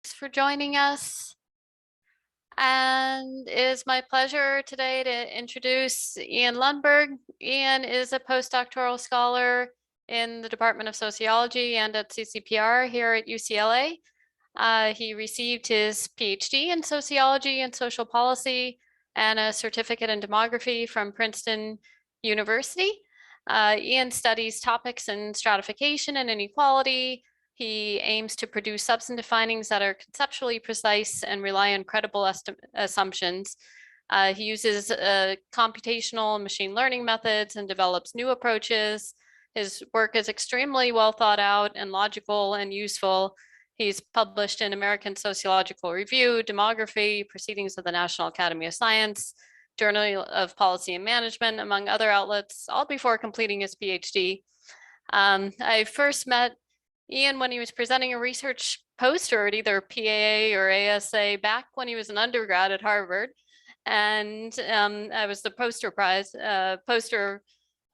Thanks for joining us. And it is my pleasure today to introduce Ian Lundberg. Ian is a postdoctoral scholar in the Department of Sociology and at CCPR here at UCLA. He received his PhD in sociology and social policy and a certificate in demography from Princeton University. Ian studies topics in stratification and inequality. He aims to produce substantive findings that are conceptually precise and rely on credible assumptions. He uses computational and machine learning methods and develops new approaches. His work is extremely well thought out and logical and useful. He's published in American Sociological Review, Demography, Proceedings of the National Academy of Science, Journal of Policy and Management, among other outlets, all before completing his PhD. I first met Ian when he was presenting a research poster at either PAA or ASA back when he was an undergrad at Harvard. And I was the poster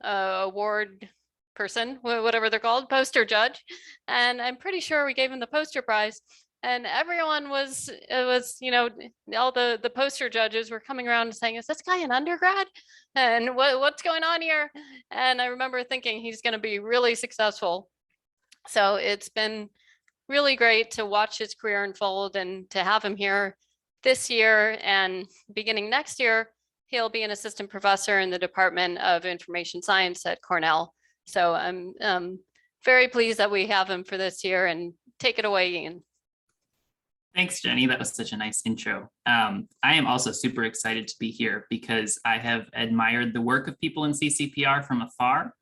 award person, whatever they're called, poster judge. And I'm pretty sure we gave him the poster prize. And everyone was, all the poster judges were coming around and saying, is this guy an undergrad? And what's going on here? And I remember thinking he's going to be really successful. So it's been really great to watch his career unfold and to have him here this year, and beginning next year, he'll be an assistant professor in the Department of Information Science at Cornell. So I'm very pleased that we have him for this year, and take it away, Ian. Thanks, Jenny. That was such a nice intro. I am also super excited to be here because I have admired the work of people in CCPR from afar.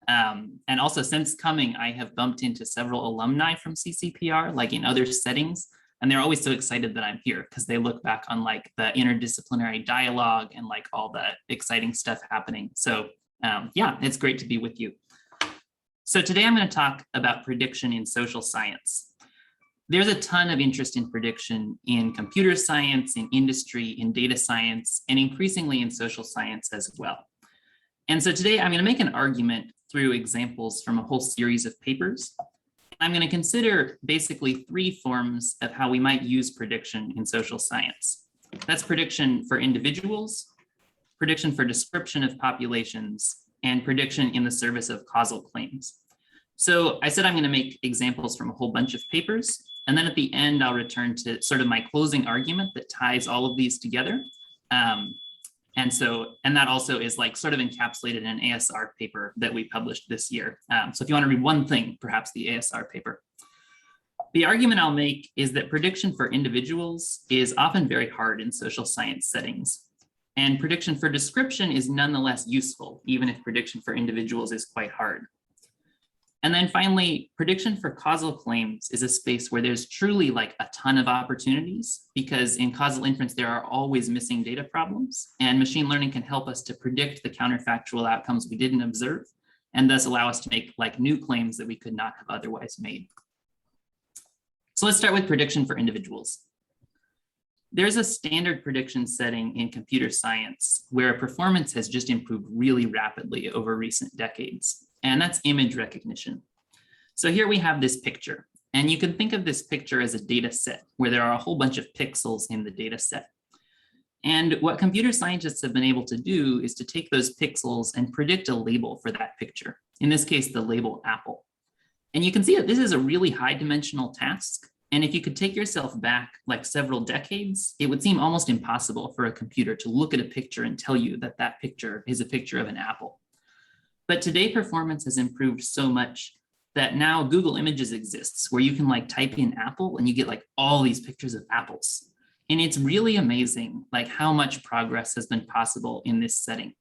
And also since coming, I have bumped into several alumni from CCPR, like in other settings, and they're always so excited that I'm here because they look back on like the interdisciplinary dialogue and like all the exciting stuff happening. So yeah, it's great to be with you. So today I'm going to talk about prediction in social science. There's a ton of interest in prediction in computer science, in industry, in data science, and increasingly in social science as well. And so today I'm going to make an argument through examples from a whole series of papers. I'm going to consider basically three forms of how we might use prediction in social science. That's prediction for individuals, prediction for description of populations, and prediction in the service of causal claims. So I said I'm going to make examples from a whole bunch of papers, and then at the end I'll return to sort of my closing argument that ties all of these together. And that also is like sort of encapsulated in an ASR paper that we published this year. So if you want to read one thing, perhaps the ASR paper. The argument I'll make is that prediction for individuals is often very hard in social science settings. And prediction for description is nonetheless useful, even if prediction for individuals is quite hard. And then finally, prediction for causal claims is a space where there's truly like a ton of opportunities, because in causal inference, there are always missing data problems, and machine learning can help us to predict the counterfactual outcomes we didn't observe, and thus allow us to make like new claims that we could not have otherwise made. So let's start with prediction for individuals. There's a standard prediction setting in computer science where performance has just improved really rapidly over recent decades. And that's image recognition. So here we have this picture, and you can think of this picture as a data set where there are a whole bunch of pixels in the data set. And what computer scientists have been able to do is to take those pixels and predict a label for that picture. In this case, the label Apple. And you can see that this is a really high dimensional task. And if you could take yourself back like several decades, it would seem almost impossible for a computer to look at a picture and tell you that that picture is a picture of an apple. But today performance has improved so much that now Google Images exists where you can like type in Apple and you get like all these pictures of apples. And it's really amazing like how much progress has been possible in this setting.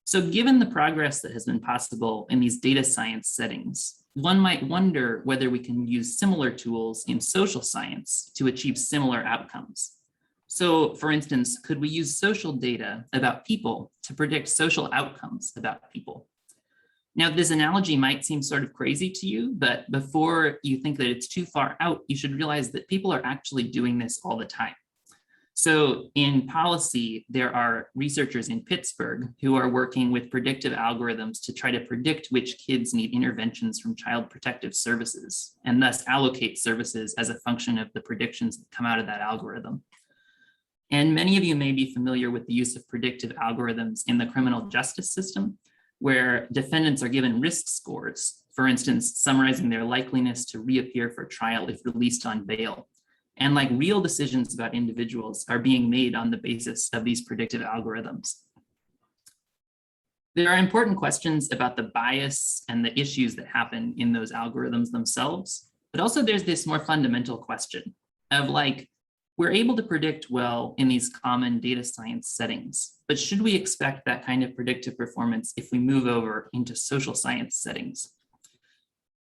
So given the progress that has been possible in these data science settings, one might wonder whether we can use similar tools in social science to achieve similar outcomes. So for instance, could we use social data about people to predict social outcomes about people? Now, this analogy might seem sort of crazy to you, but before you think that it's too far out, you should realize that people are actually doing this all the time. So in policy, there are researchers in Pittsburgh who are working with predictive algorithms to try to predict which kids need interventions from Child Protective Services, and thus allocate services as a function of the predictions that come out of that algorithm. And many of you may be familiar with the use of predictive algorithms in the criminal justice system, where defendants are given risk scores, for instance, summarizing their likeliness to reappear for trial if released on bail. And like real decisions about individuals are being made on the basis of these predictive algorithms. There are important questions about the bias and the issues that happen in those algorithms themselves, but also there's this more fundamental question of like, we're able to predict well in these common data science settings, but should we expect that kind of predictive performance if we move over into social science settings?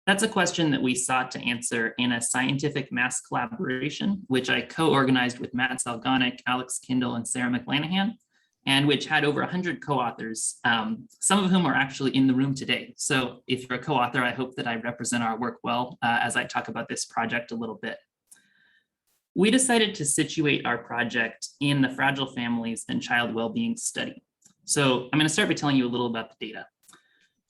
That's a question that we sought to answer in a scientific mass collaboration, which I co-organized with Matt Salgonic, Alex Kindle, and Sarah McLanahan, and which had over 100 co-authors, some of whom are actually in the room today. So if you're a co-author, I hope that I represent our work well as I talk about this project a little bit. We decided to situate our project in the Fragile Families and Child Wellbeing Study. So I'm going to start by telling you a little about the data.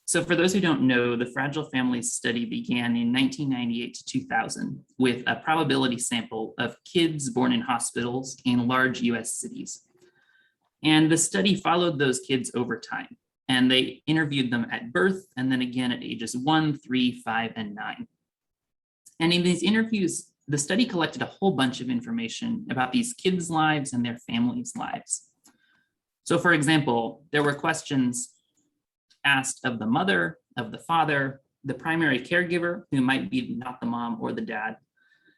So for those who don't know, the Fragile Families study began in 1998 to 2000 with a probability sample of kids born in hospitals in large US cities. And the study followed those kids over time, and they interviewed them at birth and then again at ages 1, 3, 5, and 9. And in these interviews, the study collected a whole bunch of information about these kids' lives and their families' lives. So for example, there were questions asked of the mother, of the father, the primary caregiver, who might be not the mom or the dad.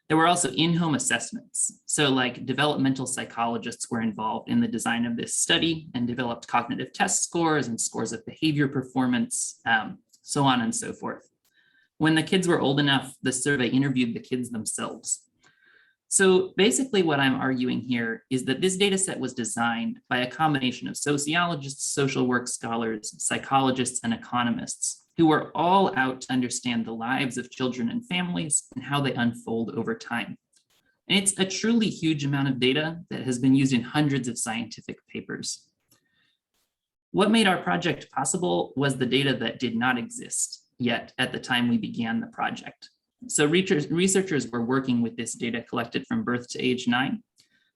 There were also in-home assessments. So like developmental psychologists were involved in the design of this study and developed cognitive test scores and scores of behavior performance, so on and so forth. When the kids were old enough, the survey interviewed the kids themselves. So basically what I'm arguing here is that this data set was designed by a combination of sociologists, social work scholars, psychologists, and economists who were all out to understand the lives of children and families and how they unfold over time. And it's a truly huge amount of data that has been used in hundreds of scientific papers. What made our project possible was the data that did not exist yet at the time we began the project. So researchers were working with this data collected from birth to age 9,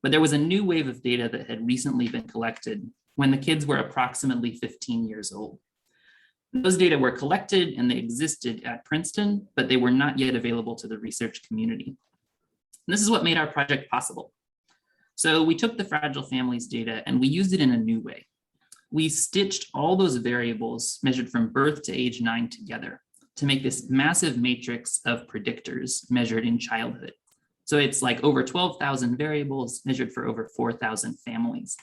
but there was a new wave of data that had recently been collected when the kids were approximately 15 years old. Those data were collected and they existed at Princeton, but they were not yet available to the research community. And this is what made our project possible. So we took the Fragile Families data and we used it in a new way. We stitched all those variables measured from birth to age 9 together to make this massive matrix of predictors measured in childhood. So it's like over 12,000 variables measured for over 4,000 families.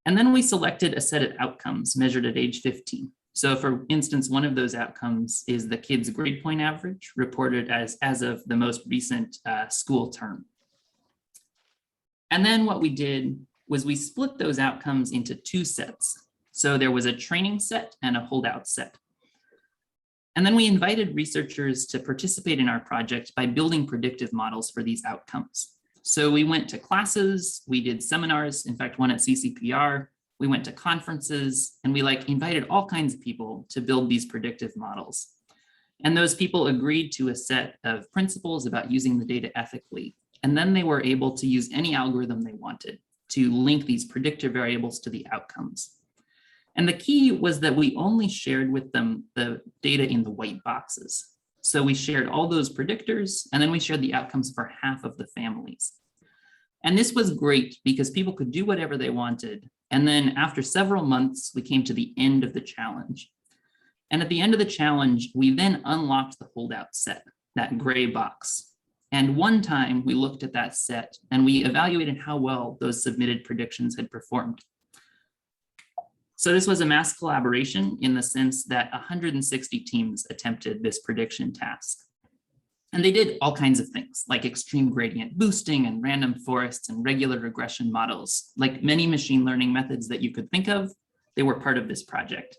And then we selected a set of outcomes measured at age 15. So for instance, one of those outcomes is the kids' grade point average reported as of the most recent school term. And then what we did was we split those outcomes into two sets. So there was a training set and a holdout set. And then we invited researchers to participate in our project by building predictive models for these outcomes. So we went to classes, we did seminars, in fact, one at CCPR, we went to conferences, and we invited all kinds of people to build these predictive models. And those people agreed to a set of principles about using the data ethically. And then they were able to use any algorithm they wanted to link these predictor variables to the outcomes. And the key was that we only shared with them the data in the white boxes. So we shared all those predictors, and then we shared the outcomes for half of the families. And this was great because people could do whatever they wanted. And then after several months, we came to the end of the challenge. And at the end of the challenge, we then unlocked the holdout set, that gray box. And one time we looked at that set and we evaluated how well those submitted predictions had performed. So this was a mass collaboration in the sense that 160 teams attempted this prediction task. And they did all kinds of things like extreme gradient boosting and random forests and regular regression models. Like many machine learning methods that you could think of, they were part of this project.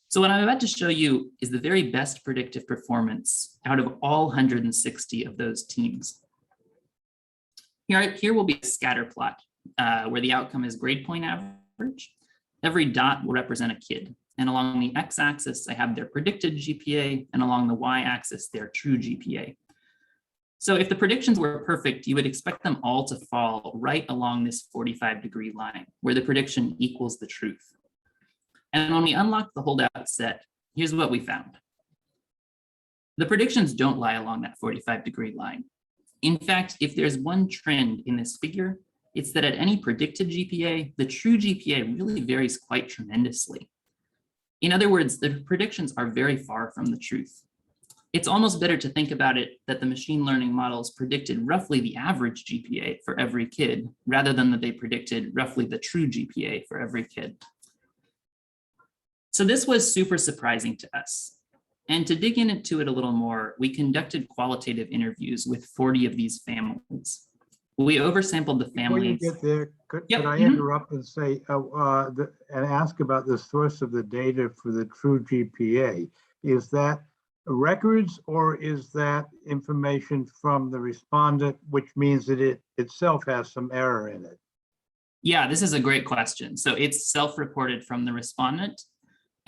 So what I'm about to show you is the very best predictive performance out of all 160 of those teams. Here will be a scatter plot where the outcome is grade point average. Every dot will represent a kid. And along the x-axis, I have their predicted GPA, and along the y-axis, their true GPA. So if the predictions were perfect, you would expect them all to fall right along this 45-degree line, where the prediction equals the truth. And when we unlock the holdout set, here's what we found. The predictions don't lie along that 45-degree line. In fact, if there's one trend in this figure, it's that at any predicted GPA, the true GPA really varies quite tremendously. In other words, the predictions are very far from the truth. It's almost better to think about it that the machine learning models predicted roughly the average GPA for every kid, rather than that they predicted roughly the true GPA for every kid. So this was super surprising to us. And to dig into it a little more, we conducted qualitative interviews with 40 of these families. We oversampled the families. Before you get there, could I Mm-hmm. interrupt and say, and ask about the source of the data for the true GPA? Is that records, or is that information from the respondent, which means that it itself has some error in it? Yeah, this is a great question. So it's self-reported from the respondent.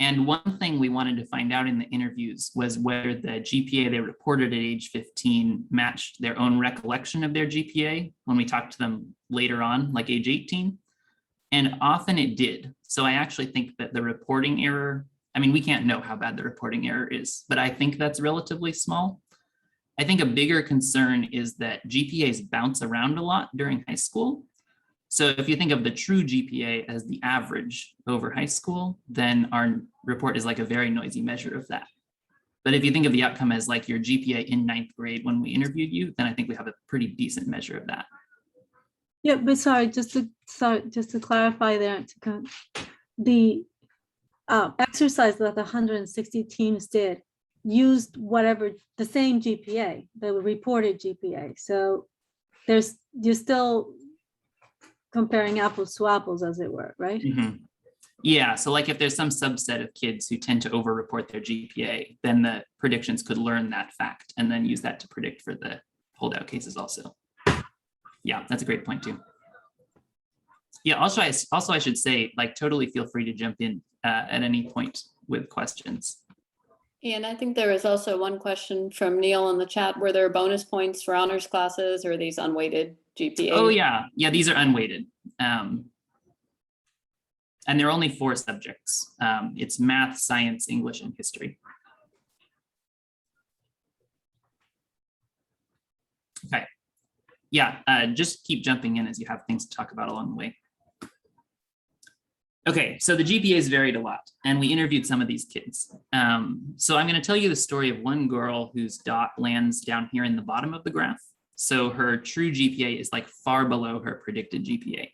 And one thing we wanted to find out in the interviews was whether the GPA they reported at age 15 matched their own recollection of their GPA when we talked to them later on, like age 18. And often it did. So I actually think that the reporting error, I mean, we can't know how bad the reporting error is, but I think that's relatively small. I think a bigger concern is that GPAs bounce around a lot during high school. So if you think of the true GPA as the average over high school, then our report is like a very noisy measure of that. But if you think of the outcome as like your GPA in 9th grade when we interviewed you, then I think we have a pretty decent measure of that. Yeah, but sorry, just to clarify there, the exercise that the 160 teams did used whatever the same GPA, the reported GPA. So you're still comparing apples to apples, as it were, right? Mm-hmm. Yeah, so like if there's some subset of kids who tend to overreport their GPA, then the predictions could learn that fact and then use that to predict for the holdout cases also. Yeah, that's a great point too. Yeah, also I should say, like, totally feel free to jump in at any point with questions. And I think there was also one question from Neil in the chat. Were there bonus points for honors classes, or are these unweighted GPA? Oh yeah, these are unweighted. And there are only 4 subjects. It's math, science, English, and history. Okay. Yeah, just keep jumping in as you have things to talk about along the way. Okay, so the GPAs varied a lot, and we interviewed some of these kids. So I'm going to tell you the story of one girl whose dot lands down here in the bottom of the graph. So her true GPA is like far below her predicted GPA.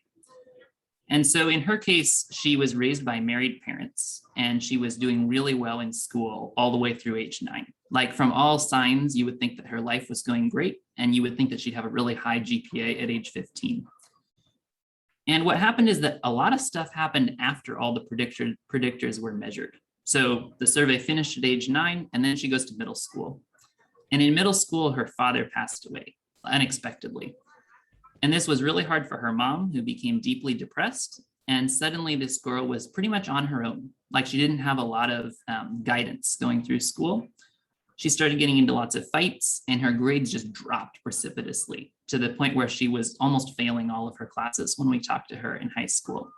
And so in her case, she was raised by married parents, and she was doing really well in school all the way through age 9. Like, from all signs, you would think that her life was going great, and you would think that she'd have a really high GPA at age 15. And what happened is that a lot of stuff happened after all the predictors were measured. So the survey finished at age 9, and then she goes to middle school. And in middle school, her father passed away unexpectedly. And this was really hard for her mom, who became deeply depressed. And suddenly this girl was pretty much on her own. Like, she didn't have a lot of guidance going through school. She started getting into lots of fights, and her grades just dropped precipitously to the point where she was almost failing all of her classes when we talked to her in high school.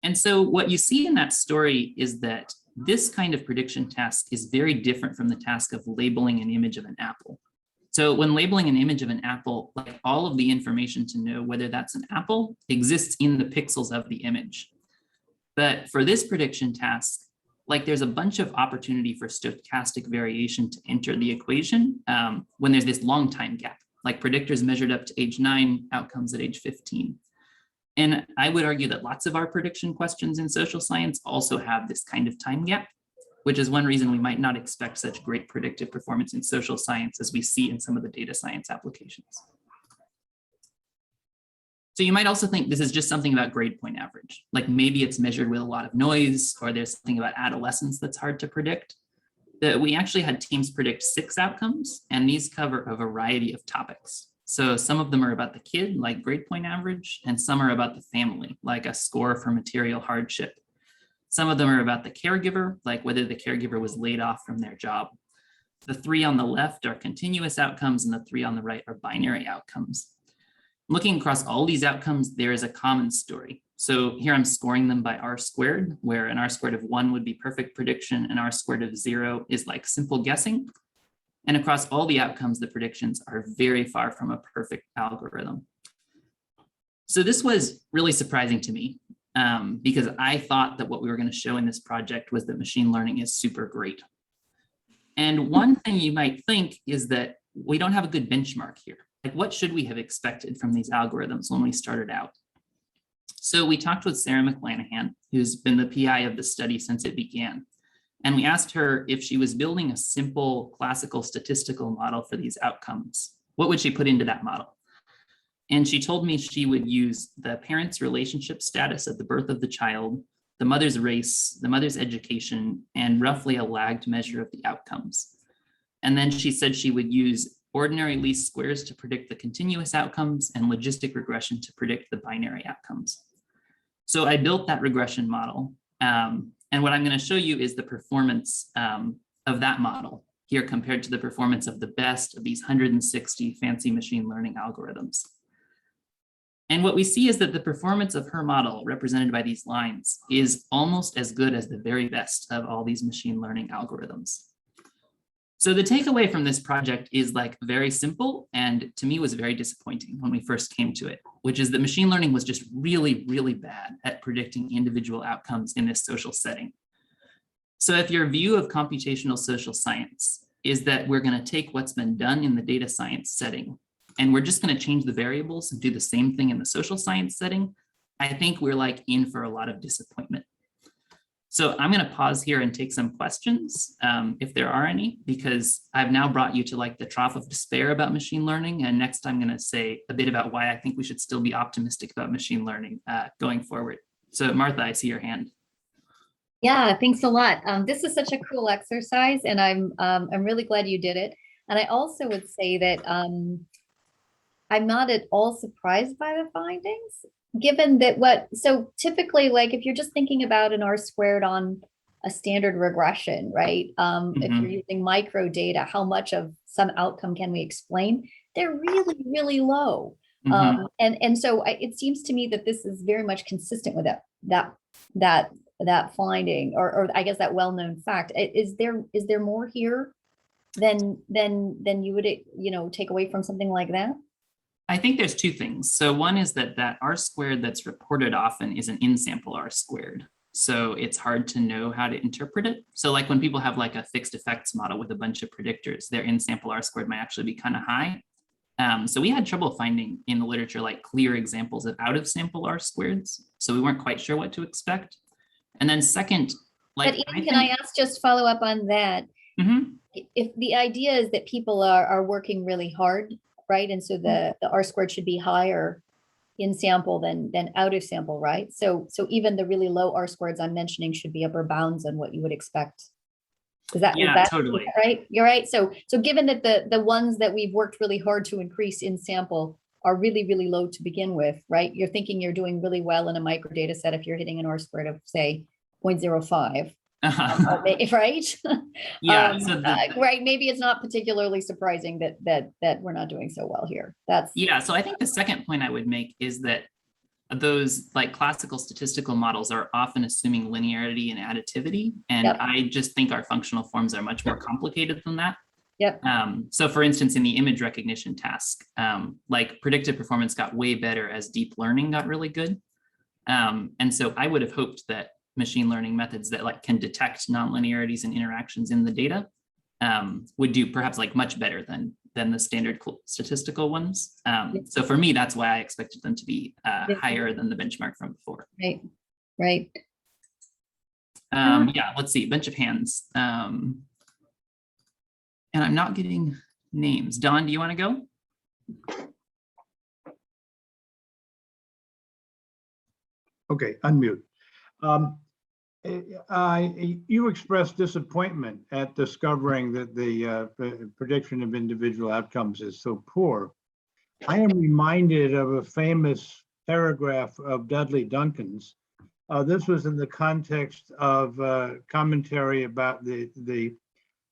And so what you see in that story is that this kind of prediction task is very different from the task of labeling an image of an apple. So when labeling an image of an apple, like, all of the information to know whether that's an apple exists in the pixels of the image. But for this prediction task, like, there's a bunch of opportunity for stochastic variation to enter the equation when there's this long time gap, like predictors measured up to age 9, outcomes at age 15. And I would argue that lots of our prediction questions in social science also have this kind of time gap, which is one reason we might not expect such great predictive performance in social science as we see in some of the data science applications. So you might also think this is just something about grade point average. Like, maybe it's measured with a lot of noise, or there's something about adolescence that's hard to predict. We actually had teams predict 6 outcomes, and these cover a variety of topics. So some of them are about the kid, like grade point average, and some are about the family, like a score for material hardship. Some of them are about the caregiver, like whether the caregiver was laid off from their job. The 3 on the left are continuous outcomes, and the 3 on the right are binary outcomes. Looking across all these outcomes, there is a common story. So here I'm scoring them by R², where an R² of 1 would be perfect prediction, and R² of 0 is like simple guessing. And across all the outcomes, the predictions are very far from a perfect algorithm. So this was really surprising to me because I thought that what we were going to show in this project was that machine learning is super great. And one thing you might think is that we don't have a good benchmark here. Like, what should we have expected from these algorithms when we started out? So we talked with Sarah McLanahan, who's been the PI of the study since it began. And we asked her if she was building a simple classical statistical model for these outcomes, what would she put into that model? And she told me she would use the parent's relationship status at the birth of the child, the mother's race, the mother's education, and roughly a lagged measure of the outcomes. And then she said she would use ordinary least squares to predict the continuous outcomes and logistic regression to predict the binary outcomes. So I built that regression model. And what I'm going to show you is the performance of that model here compared to the performance of the best of these 160 fancy machine learning algorithms. And what we see is that the performance of her model, represented by these lines, is almost as good as the very best of all these machine learning algorithms. So the takeaway from this project is like very simple, and to me was very disappointing when we first came to it, which is that machine learning was just really, really bad at predicting individual outcomes in this social setting. So if your view of computational social science is that we're going to take what's been done in the data science setting, and we're just going to change the variables and do the same thing in the social science setting, I think we're like in for a lot of disappointment. So I'm going to pause here and take some questions, if there are any, because I've now brought you to like the trough of despair about machine learning. And next I'm going to say a bit about why I think we should still be optimistic about machine learning going forward. So Martha, I see your hand. Yeah, thanks a lot. This is such a cool exercise, and I'm really glad you did it. And I also would say that I'm not at all surprised by the findings, given that so typically, like if you're just thinking about an R² on a standard regression, right? If you're using micro data, how much of some outcome can we explain? They're really, really low. And so it seems to me that this is very much consistent with that finding, or I guess that well-known fact. Is there more here than you would take away from something like that? I think there's two things. So one is that R² that's reported often is an in-sample R². So it's hard to know how to interpret it. So like when people have like a fixed effects model with a bunch of predictors, their in-sample R² might actually be kind of high. So we had trouble finding in the literature like clear examples of out-of-sample R²s. So we weren't quite sure what to expect. And then second, like— But Ian, can I ask, just follow up on that? If the idea is that people are working really hard, right? And so the R² should be higher in sample than out of sample, right? So even the really low R² I'm mentioning should be upper bounds on what you would expect. Is that totally right? You're right. So given that the ones that we've worked really hard to increase in sample are really, really low to begin with, right? You're thinking you're doing really well in a micro data set if you're hitting an R² of say 0.05. Right? Yeah. Right. Maybe it's not particularly surprising that we're not doing so well here. So I think the second point I would make is that those like classical statistical models are often assuming linearity and additivity. And I just think our functional forms are much more complicated than that. So for instance, in the image recognition task, like predictive performance got way better as deep learning got really good. And so I would have hoped that machine learning methods that like can detect nonlinearities and interactions in the data would do perhaps like much better than the standard statistical ones. So for me, that's why I expected them to be higher than the benchmark from before. Right. Yeah, let's see, bunch of hands. And I'm not getting names. Don, do you want to go? Okay, unmute. You expressed disappointment at discovering that the prediction of individual outcomes is so poor. I am reminded of a famous paragraph of Dudley Duncan's. This was in the context of commentary about the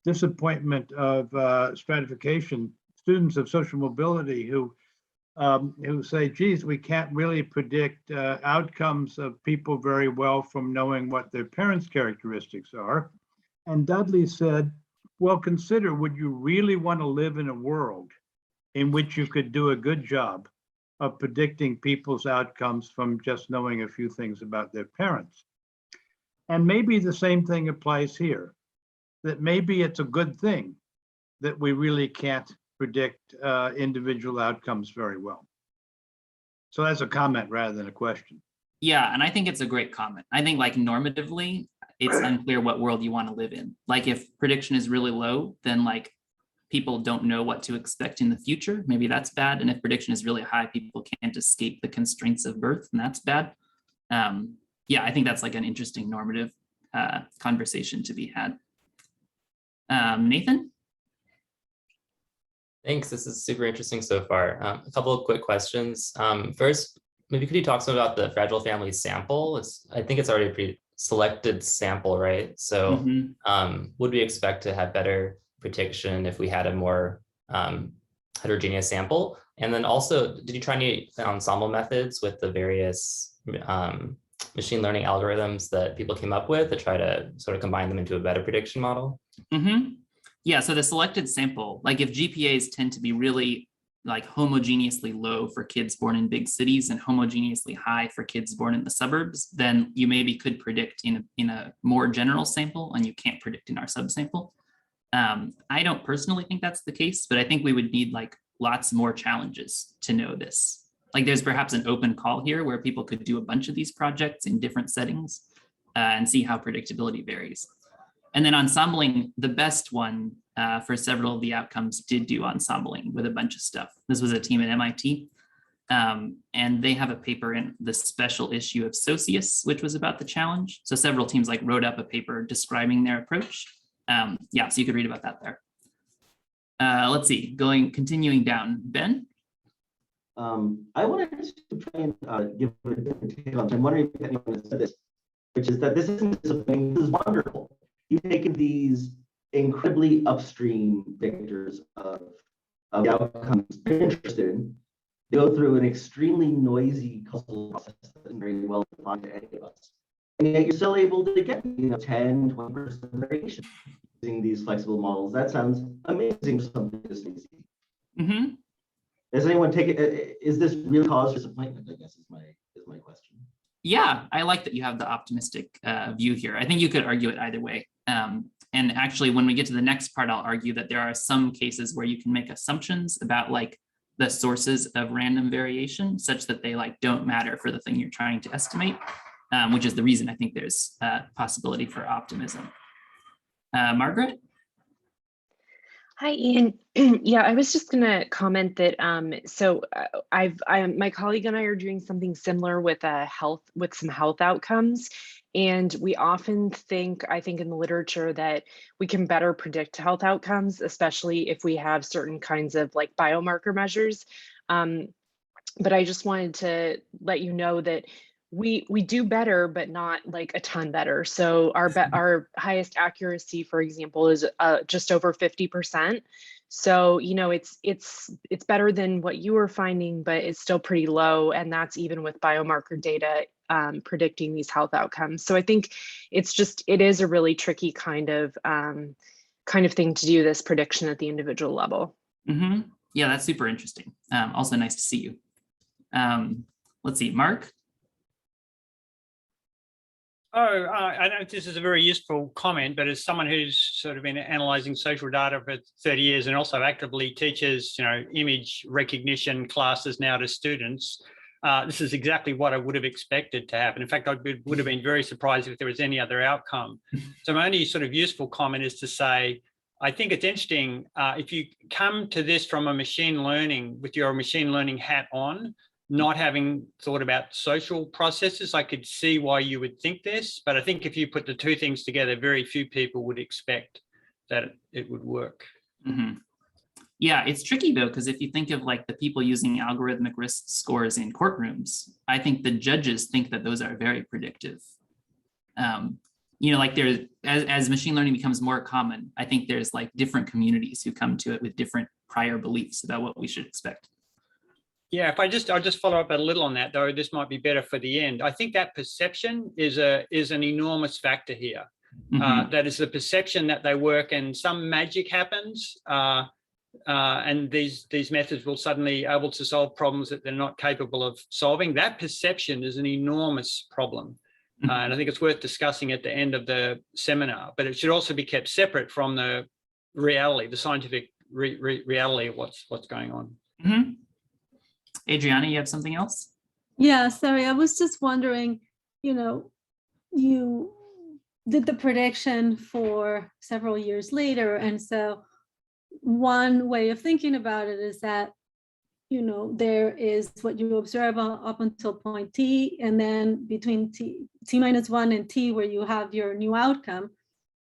disappointment of stratification, students of social mobility who say, geez, we can't really predict outcomes of people very well from knowing what their parents' characteristics are. And Dudley said, well, consider, would you really want to live in a world in which you could do a good job of predicting people's outcomes from just knowing a few things about their parents? And maybe the same thing applies here, that maybe it's a good thing that we really can't predict individual outcomes very well. So that's a comment rather than a question. Yeah, and I think it's a great comment. I think like normatively, it's unclear what world you want to live in. Like if prediction is really low, then like people don't know what to expect in the future. Maybe that's bad. And if prediction is really high, people can't escape the constraints of birth, and that's bad. Yeah, I think that's like an interesting normative conversation to be had. Nathan? Thanks. This is super interesting so far. A couple of quick questions. First, maybe could you talk some about the fragile family sample? I think it's already a pretty selected sample, right? So would we expect to have better prediction if we had a more heterogeneous sample? And then also, did you try any ensemble methods with the various machine learning algorithms that people came up with to try to sort of combine them into a better prediction model? Yeah, so the selected sample, like if GPAs tend to be really like homogeneously low for kids born in big cities and homogeneously high for kids born in the suburbs, then you maybe could predict in a more general sample, and you can't predict in our subsample. I don't personally think that's the case, but I think we would need like lots more challenges to know this. Like there's perhaps an open call here where people could do a bunch of these projects in different settings and see how predictability varies. And then ensembling, the best one for several of the outcomes did do ensembling with a bunch of stuff. This was a team at MIT. And they have a paper in the special issue of Socius, which was about the challenge. So several teams like wrote up a paper describing their approach. Yeah, so you could read about that there. Let's see, continuing down, Ben? I wanted to try and give a different take on. I'm wondering if anyone has said this, which is that this isn't disappointing. This is wonderful. You've taken these incredibly upstream predictors of the outcomes they're interested in. They go through an extremely noisy causal process that isn't very well defined to any of us. And yet you're still able to get 10, 20% variation using these flexible models. That sounds amazing for something this easy. Does anyone take it? Is this real cause for disappointment? I guess is my question. Yeah, I like that you have the optimistic view here. I think you could argue it either way. And actually, when we get to the next part, I'll argue that there are some cases where you can make assumptions about like the sources of random variation such that they like don't matter for the thing you're trying to estimate, which is the reason I think there's a possibility for optimism. Margaret? Hi, Ian. Yeah, I was just going to comment that my colleague and I are doing something similar with some health outcomes. And we often think, I think in the literature, that we can better predict health outcomes, especially if we have certain kinds of like biomarker measures. But I just wanted to let you know that we do better, but not like a ton better. So our highest accuracy, for example, is just over 50%. So, you know, it's better than what you were finding, but it's still pretty low. And that's even with biomarker data predicting these health outcomes. So I think it is a really tricky kind of thing to do this prediction at the individual level. Yeah, that's super interesting. Also nice to see you. Let's see, Mark? I know this is a very useful comment, but as someone who's sort of been analyzing social data for 30 years and also actively teaches, image recognition classes now to students, this is exactly what I would have expected to happen. In fact, I would have been very surprised if there was any other outcome. So my only sort of useful comment is to say, I think it's interesting if you come to this from a machine learning, with your machine learning hat on, not having thought about social processes, I could see why you would think this, but I think if you put the two things together, very few people would expect that it would work. Yeah, it's tricky though, because if you think of like the people using algorithmic risk scores in courtrooms, I think the judges think that those are very predictive. Like there's, as machine learning becomes more common, I think there's like different communities who come to it with different prior beliefs about what we should expect. Yeah, I'll just follow up a little on that, though. This might be better for the end. I think that perception is an enormous factor here. That is the perception that they work and some magic happens, and these methods will suddenly able to solve problems that they're not capable of solving. That perception is an enormous problem. And I think it's worth discussing at the end of the seminar, but it should also be kept separate from the reality, the scientific reality of what's going on. Adriana, you have something else? Yeah, sorry, I was just wondering, you did the prediction for several years later. And so one way of thinking about it is that, there is what you observe up until point T, and then between T minus 1 and T, where you have your new outcome,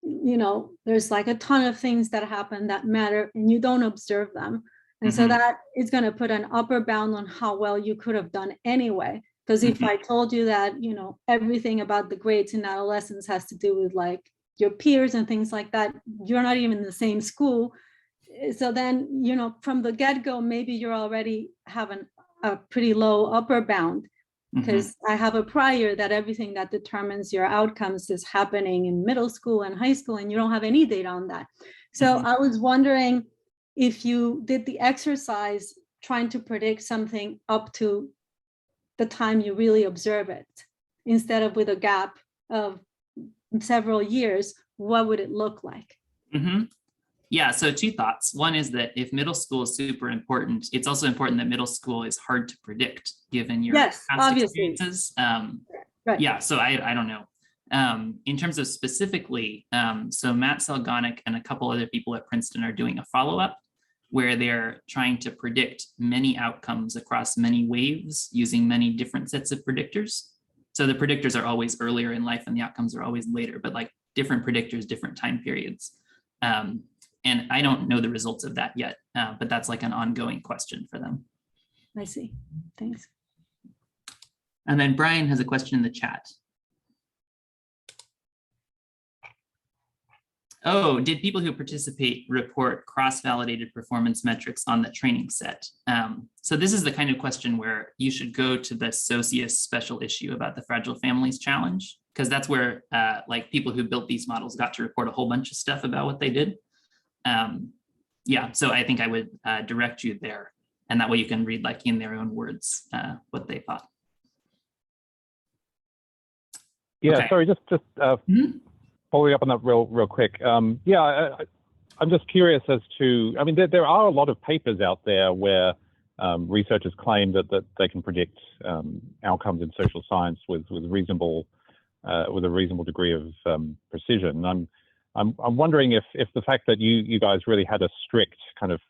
there's like a ton of things that happen that matter and you don't observe them. And so that is going to put an upper bound on how well you could have done anyway. Because if I told you that, everything about the grades in adolescence has to do with like your peers and things like that, you're not even in the same school. So then, from the get-go, maybe you're already having a pretty low upper bound, because I have a prior that everything that determines your outcomes is happening in middle school and high school, and you don't have any data on that. So I was wondering if you did the exercise trying to predict something up to the time you really observe it, instead of with a gap of several years, what would it look like? Yeah, so two thoughts. One is that if middle school is super important, it's also important that middle school is hard to predict given your past experiences. Right. Yeah, so I don't know. In terms of specifically, so Matt Selgonic and a couple other people at Princeton are doing a follow-up where they're trying to predict many outcomes across many waves using many different sets of predictors. So the predictors are always earlier in life and the outcomes are always later, but like different predictors, different time periods. And I don't know the results of that yet, but that's like an ongoing question for them. I see. Thanks. And then Brian has a question in the chat. Oh, did people who participate report cross-validated performance metrics on the training set? So this is the kind of question where you should go to the Socius special issue about the Fragile Families Challenge, because that's where like people who built these models got to report a whole bunch of stuff about what they did. Yeah, so I think I would direct you there, and that way you can read like in their own words what they thought. Yeah, Okay. sorry, just following up on that real quick. Yeah, I'm just curious as to, I mean, there are a lot of papers out there where researchers claim that they can predict outcomes in social science with a reasonable degree of precision. I'm wondering if the fact that you guys really had a strict kind of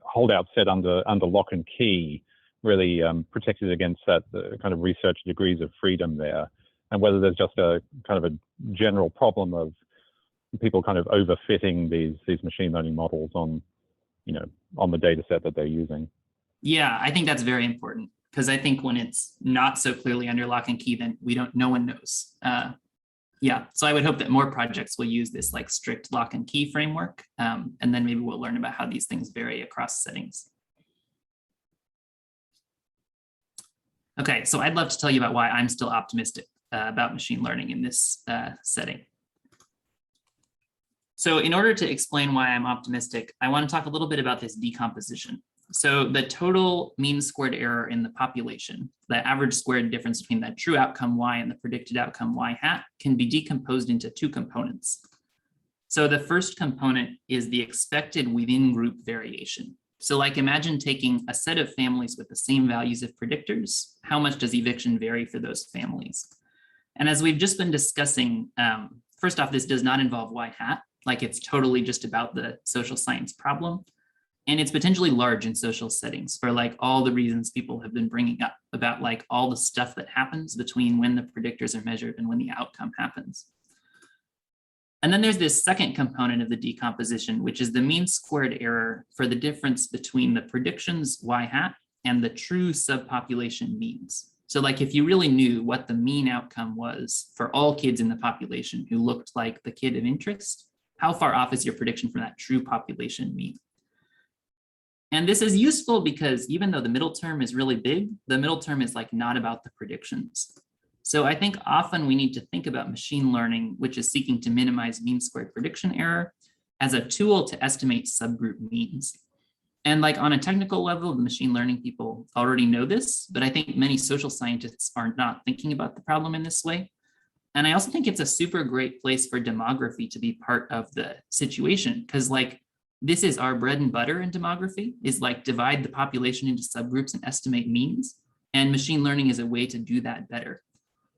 holdout set under lock and key really protected against that kind of research degrees of freedom there, and whether there's just a kind of a general problem of people kind of overfitting these machine learning models on the data set that they're using. Yeah, I think that's very important, because I think when it's not so clearly under lock and key, then no one knows. Yeah, so I would hope that more projects will use this like strict lock and key framework, and then maybe we'll learn about how these things vary across settings. Okay, so I'd love to tell you about why I'm still optimistic about machine learning in this setting. So in order to explain why I'm optimistic, I want to talk a little bit about this decomposition. So the total mean squared error in the population, the average squared difference between that true outcome y and the predicted outcome y hat, can be decomposed into two components. So the first component is the expected within group variation. So like imagine taking a set of families with the same values of predictors, how much does eviction vary for those families? And as we've just been discussing, first off, this does not involve y hat, like it's totally just about the social science problem. And it's potentially large in social settings for like all the reasons people have been bringing up about like all the stuff that happens between when the predictors are measured and when the outcome happens. And then there's this second component of the decomposition, which is the mean squared error for the difference between the predictions y hat and the true subpopulation means. So like if you really knew what the mean outcome was for all kids in the population who looked like the kid of interest, how far off is your prediction from that true population mean? And this is useful because even though the middle term is really big, the middle term is like not about the predictions. So I think often we need to think about machine learning, which is seeking to minimize mean squared prediction error, as a tool to estimate subgroup means. And like on a technical level, the machine learning people already know this, but I think many social scientists are not thinking about the problem in this way. And I also think it's a super great place for demography to be part of the situation, because like this is our bread and butter in demography, is like divide the population into subgroups and estimate means. And machine learning is a way to do that better.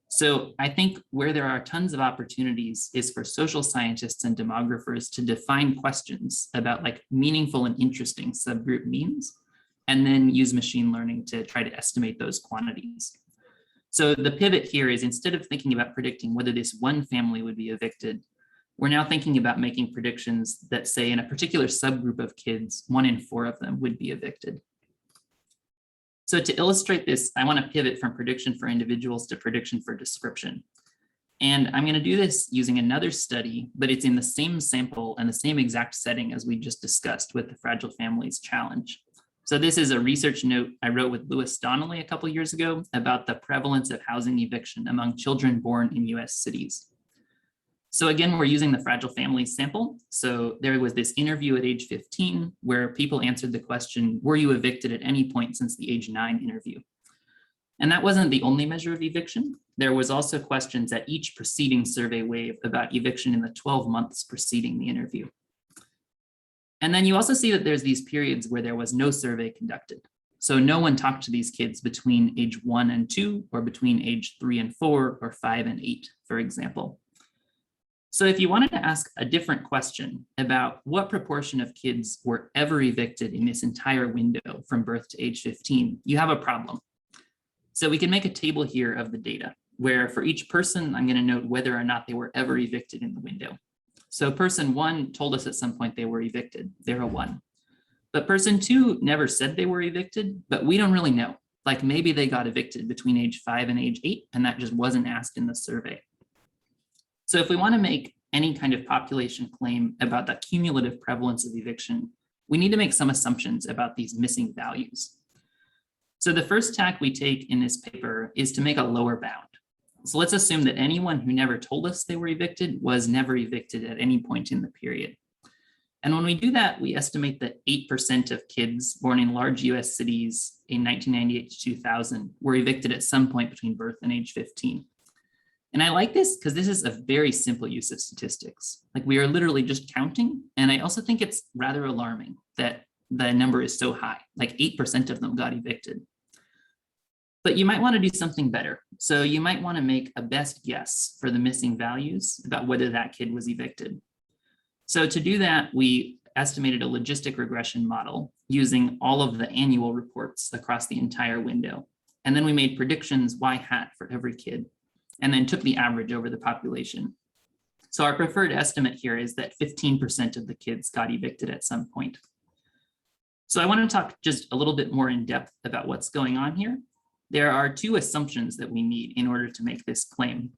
So I think where there are tons of opportunities is for social scientists and demographers to define questions about like meaningful and interesting subgroup means, and then use machine learning to try to estimate those quantities. So the pivot here is instead of thinking about predicting whether this one family would be evicted, we're now thinking about making predictions that say in a particular subgroup of kids, 1 in 4 of them would be evicted. So to illustrate this, I want to pivot from prediction for individuals to prediction for description. And I'm going to do this using another study, but it's in the same sample and the same exact setting as we just discussed with the Fragile Families Challenge. So this is a research note I wrote with Lewis Donnelly a couple years ago about the prevalence of housing eviction among children born in US cities. So again, we're using the Fragile Families sample. So there was this interview at age 15 where people answered the question, were you evicted at any point since the age 9 interview? And that wasn't the only measure of eviction. There was also questions at each preceding survey wave about eviction in the 12 months preceding the interview. And then you also see that there's these periods where there was no survey conducted. So no one talked to these kids between age 1 and 2, or between age 3 and 4, or 5 and 8, for example. So if you wanted to ask a different question about what proportion of kids were ever evicted in this entire window from birth to age 15, you have a problem. So we can make a table here of the data, where for each person, I'm going to note whether or not they were ever evicted in the window. So person 1 told us at some point they were evicted. They're a 1. But person 2 never said they were evicted, but we don't really know. Like maybe they got evicted between age 5 and age 8, and that just wasn't asked in the survey. So if we want to make any kind of population claim about the cumulative prevalence of eviction, we need to make some assumptions about these missing values. So the first tack we take in this paper is to make a lower bound. So let's assume that anyone who never told us they were evicted was never evicted at any point in the period. And when we do that, we estimate that 8% of kids born in large US cities in 1998 to 2000 were evicted at some point between birth and age 15. And I like this because this is a very simple use of statistics. Like we are literally just counting. And I also think it's rather alarming that the number is so high, like 8% of them got evicted. But you might want to do something better. So you might want to make a best guess for the missing values about whether that kid was evicted. So to do that, we estimated a logistic regression model using all of the annual reports across the entire window. And then we made predictions y hat for every kid, and then took the average over the population. So our preferred estimate here is that 15% of the kids got evicted at some point. So I want to talk just a little bit more in depth about what's going on here. There are 2 assumptions that we need in order to make this claim.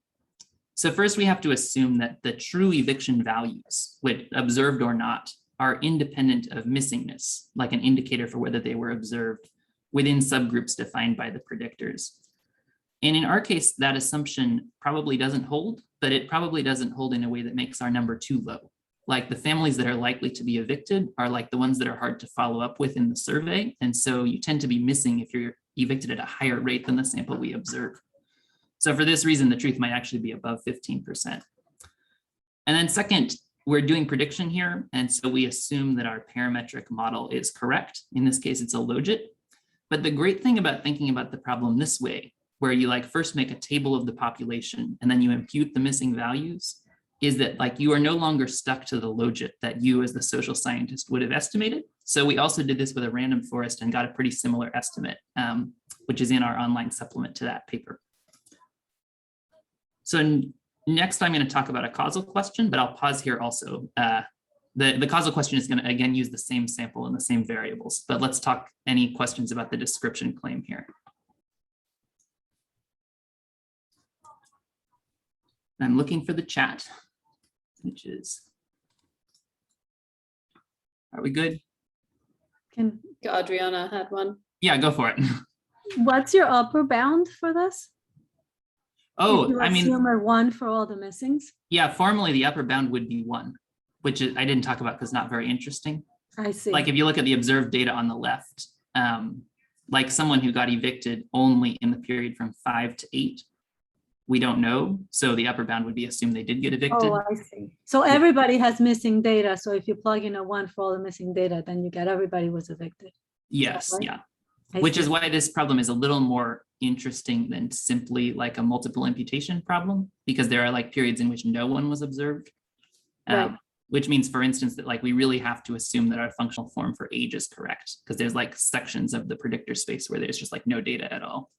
So first, we have to assume that the true eviction values, which observed or not, are independent of missingness, like an indicator for whether they were observed within subgroups defined by the predictors. And in our case, that assumption probably doesn't hold, but it probably doesn't hold in a way that makes our number too low. Like the families that are likely to be evicted are like the ones that are hard to follow up with in the survey. And so you tend to be missing if you're evicted at a higher rate than the sample we observe. So for this reason, the truth might actually be above 15%. And then second, we're doing prediction here. And so we assume that our parametric model is correct. In this case, it's a logit. But the great thing about thinking about the problem this way, where you like first make a table of the population and then you impute the missing values, is that like you are no longer stuck to the logit that you as the social scientist would have estimated. So we also did this with a random forest and got a pretty similar estimate, which is in our online supplement to that paper. So Next, I'm going to talk about a causal question, but I'll pause here also. The causal question is going to, again, use the same sample and the same variables, but let's talk any questions about the description claim here. I'm looking for the chat, which is, are we good? Can, Adriana had one. Yeah, go for it. what's your upper bound for this? If Oh, you I mean, assume a 1 for all the missings? yeah, formally the upper bound would be 1, which is, I didn't talk about because not very interesting. I see. Like if you look at the observed data on the left, like someone who got evicted only in the period from 5 to 8, we don't know. So the upper bound would be assumed they did get evicted. Oh, I see. So everybody has missing data. So if you plug in a 1 for all the missing data, then you get everybody was evicted. Yes, right? yeah. I Which is see. why this problem is a little more interesting than simply like a multiple imputation problem, because there are like periods in which no one was observed. Right. Which means, for instance, that like we really have to assume that our functional form for age is correct, because there's like sections of the predictor space where there's just like no data at all.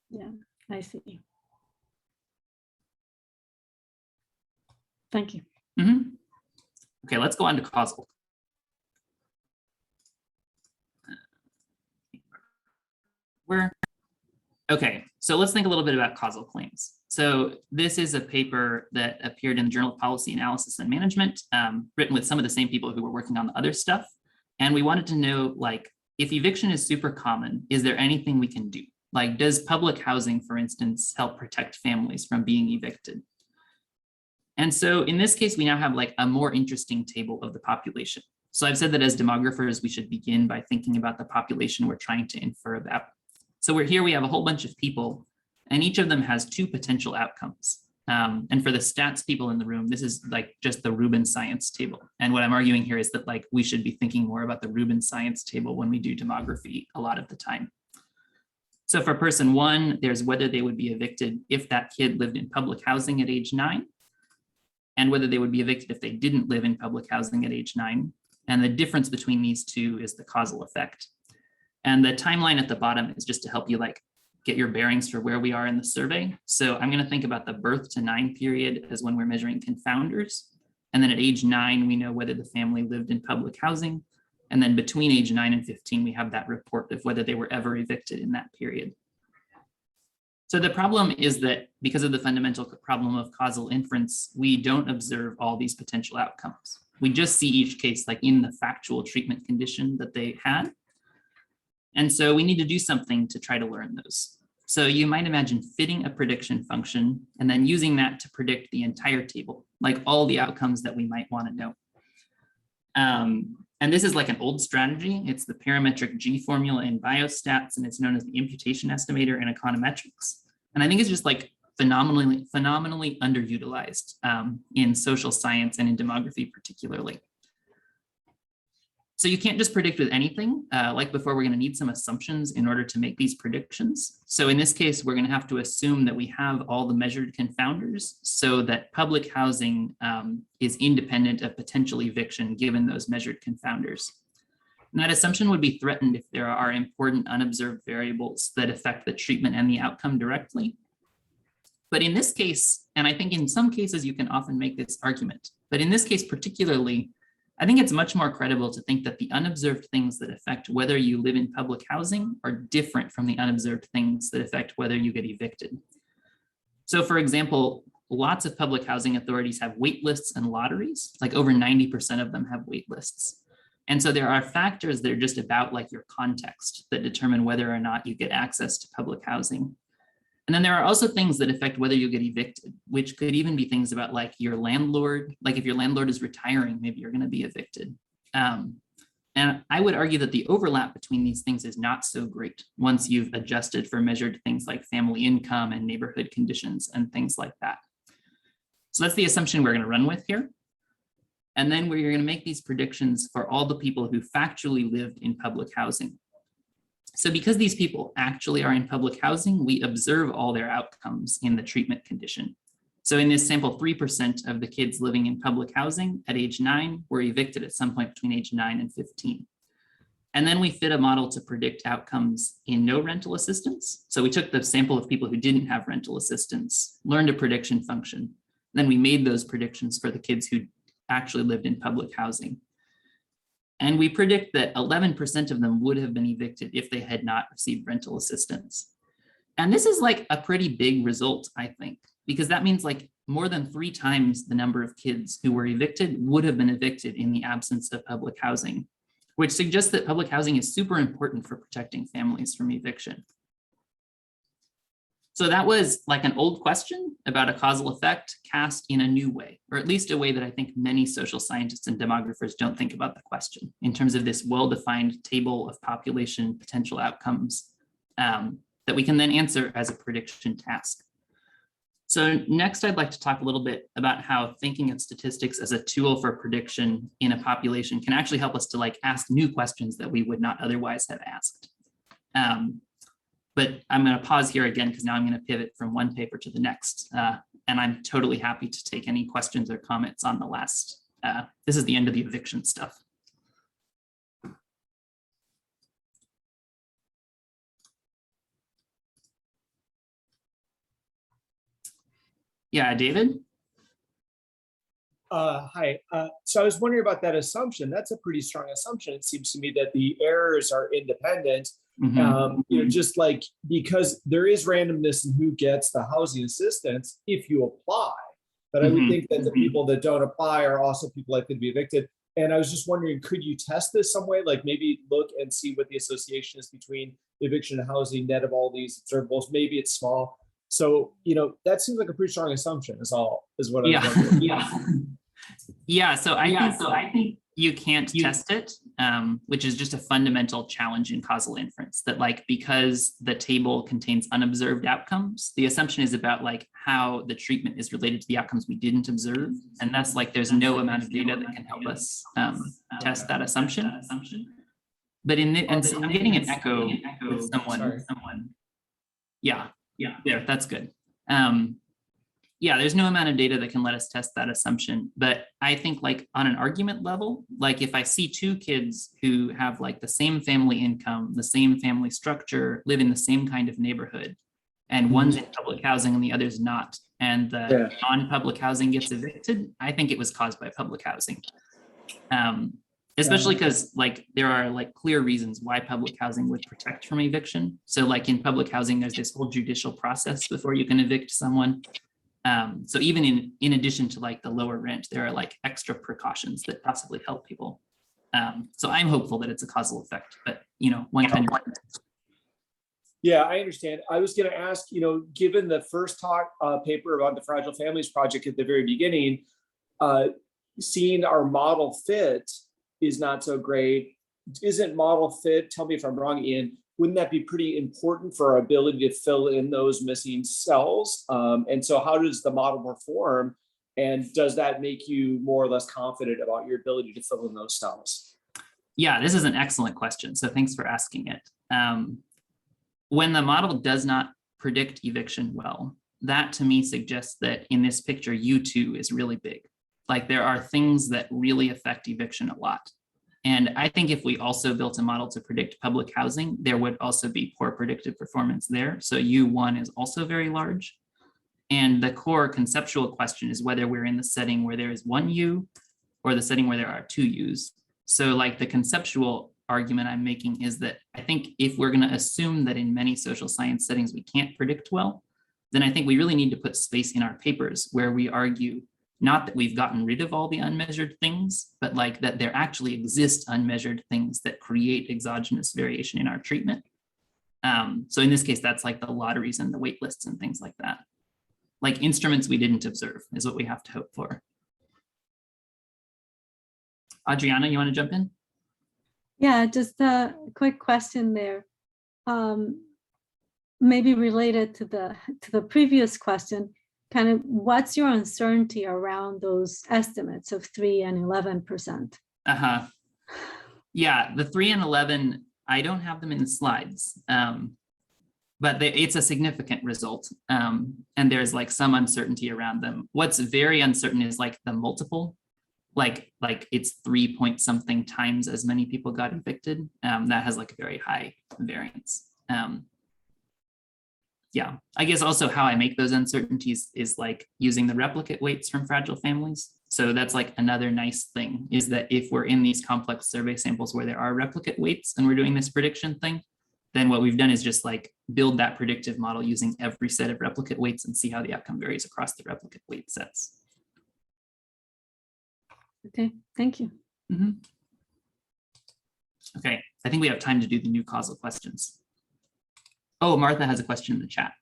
Yeah, I see. Thank you. Mhm. Okay, let's go on to causal. Okay, so let's think a little bit about causal claims. So this is a paper that appeared in the Journal of Policy Analysis and Management, written with some of the same people who were working on the other stuff. And we wanted to know, like, if eviction is super common, is there anything we can do? Like, does public housing, for instance, help protect families from being evicted? And so in this case, we now have like a more interesting table of the population. So I've said that as demographers, we should begin by thinking about the population we're trying to infer about. So we're here, we have a whole bunch of people, and each of them has 2 potential outcomes. And for the stats people in the room, this is like just the Rubin science table. And what I'm arguing here is that like we should be thinking more about the Rubin science table when we do demography a lot of the time. So for person 1, there's whether they would be evicted if that kid lived in public housing at age 9, and whether they would be evicted if they didn't live in public housing at age 9. And the difference between these 2 is the causal effect. And the timeline at the bottom is just to help you like get your bearings for where we are in the survey. So I'm going to think about the birth to 9 period as when we're measuring confounders. And then at age 9, we know whether the family lived in public housing. And then between age 9 and 15, we have that report of whether they were ever evicted in that period. So the problem is that because of the fundamental problem of causal inference, we don't observe all these potential outcomes. We just see each case like in the factual treatment condition that they had. And so we need to do something to try to learn those. So you might imagine fitting a prediction function and then using that to predict the entire table, like all the outcomes that we might want to know. And this is like an old strategy. It's the parametric G formula in biostats, and it's known as the imputation estimator in econometrics. And I think it's just like phenomenally underutilized in social science and in demography particularly. So you can't just predict with anything. Like before, we're going to need some assumptions in order to make these predictions. So in this case, we're going to have to assume that we have all the measured confounders so that public housing is independent of potential eviction given those measured confounders. And that assumption would be threatened if there are important unobserved variables that affect the treatment and the outcome directly. But in this case, and I think in some cases you can often make this argument, but in this case particularly, I think it's much more credible to think that the unobserved things that affect whether you live in public housing are different from the unobserved things that affect whether you get evicted. So for example, lots of public housing authorities have wait lists and lotteries, like over 90% of them have wait lists. And so there are factors that are just about like your context that determine whether or not you get access to public housing. And then there are also things that affect whether you get evicted, which could even be things about like your landlord. Like if your landlord is retiring, maybe you're going to be evicted. And I would argue that the overlap between these things is not so great once you've adjusted for measured things like family income and neighborhood conditions and things like that. So that's the assumption we're going to run with here. And then we're going to make these predictions for all the people who factually lived in public housing. So because these people actually are in public housing, we observe all their outcomes in the treatment condition. So in this sample, 3% of the kids living in public housing at age 9 were evicted at some point between age 9 and 15. And then we fit a model to predict outcomes in no rental assistance. So we took the sample of people who didn't have rental assistance, learned a prediction function, Then we made those predictions for the kids who actually lived in public housing. And we predict that 11% of them would have been evicted if they had not received rental assistance. And this is like a pretty big result, I think, because that means like more than 3 times the number of kids who were evicted would have been evicted in the absence of public housing, which suggests that public housing is super important for protecting families from eviction. So that was like an old question about a causal effect cast in a new way, or at least a way that I think many social scientists and demographers don't think about the question in terms of this well-defined table of population potential outcomes that we can then answer as a prediction task. So next, I'd like to talk a little bit about how thinking of statistics as a tool for prediction in a population can actually help us to like ask new questions that we would not otherwise have asked. But I'm going to pause here again because now I'm going to pivot from one paper to the next. And I'm totally happy to take any questions or comments on the last. This is the end of the eviction stuff. Yeah, David? Hi. So I was wondering about that assumption. That's a pretty strong assumption. It seems to me that the errors are independent. Just like because there is randomness in who gets the housing assistance if you apply. But I would think that the people that don't apply are also people that could be evicted. And I was just wondering, could you test this some way? Like maybe look and see what the association is between eviction and housing net of all these observables. Maybe it's small. So, that seems like a pretty strong assumption is what I was wondering. Yeah, so I think you can't test it, which is just a fundamental challenge in causal inference that like, because the table contains unobserved outcomes, the assumption is about like how the treatment is related to the outcomes we didn't observe. And that's like, there's no amount of data that can help us test that assumption. But so I'm getting an echo with someone. Yeah, there, that's good. Yeah, there's no amount of data that can let us test that assumption. But I think like on an argument level, like if I see 2 kids who have like the same family income, the same family structure, live in the same kind of neighborhood, and one's in public housing and the other's not, and the non-public housing gets evicted, I think it was caused by public housing. Especially because like there are like clear reasons why public housing would protect from eviction. So like in public housing, there's this whole judicial process before you can evict someone. So even in addition to like the lower rent, there are like extra precautions that possibly help people. So I'm hopeful that it's a causal effect, but one kind of. Yeah, I understand. I was going to ask, given the first talk paper about the Fragile Families Project at the very beginning, seeing our model fit is not so great. Isn't model fit, tell me if I'm wrong, Ian, wouldn't that be pretty important for our ability to fill in those missing cells? And so how does the model perform? And does that make you more or less confident about your ability to fill in those cells? Yeah, this is an excellent question. So thanks for asking it. When the model does not predict eviction well, that to me suggests that in this picture, U2 is really big. Like there are things that really affect eviction a lot. And I think if we also built a model to predict public housing, there would also be poor predictive performance there. So U1 is also very large. And the core conceptual question is whether we're in the setting where there is 1 U or the setting where there are 2 U's. So like the conceptual argument I'm making is that I think if we're going to assume that in many social science settings we can't predict well, then I think we really need to put space in our papers where we argue not that we've gotten rid of all the unmeasured things, but like that there actually exist unmeasured things that create exogenous variation in our treatment. So in this case, that's like the lotteries and the wait lists and things like that. Like instruments we didn't observe is what we have to hope for. Adriana, you want to jump in? Yeah, just a quick question there. Maybe related to the previous question. Kind of what's your uncertainty around those estimates of 3 and 11%? Yeah, the 3 and 11, I don't have them in the slides, but it's a significant result. And there's like some uncertainty around them. What's very uncertain is like the multiple, like it's 3 point something times as many people got evicted. That has like a very high variance. Yeah, I guess also how I make those uncertainties is like using the replicate weights from fragile families. So that's like another nice thing, is that if we're in these complex survey samples where there are replicate weights and we're doing this prediction thing, then what we've done is just like build that predictive model using every set of replicate weights and see how the outcome varies across the replicate weight sets. Okay, thank you. Mhm. Okay, I think we have time to do the new causal questions. Oh, Martha has a question in the chat.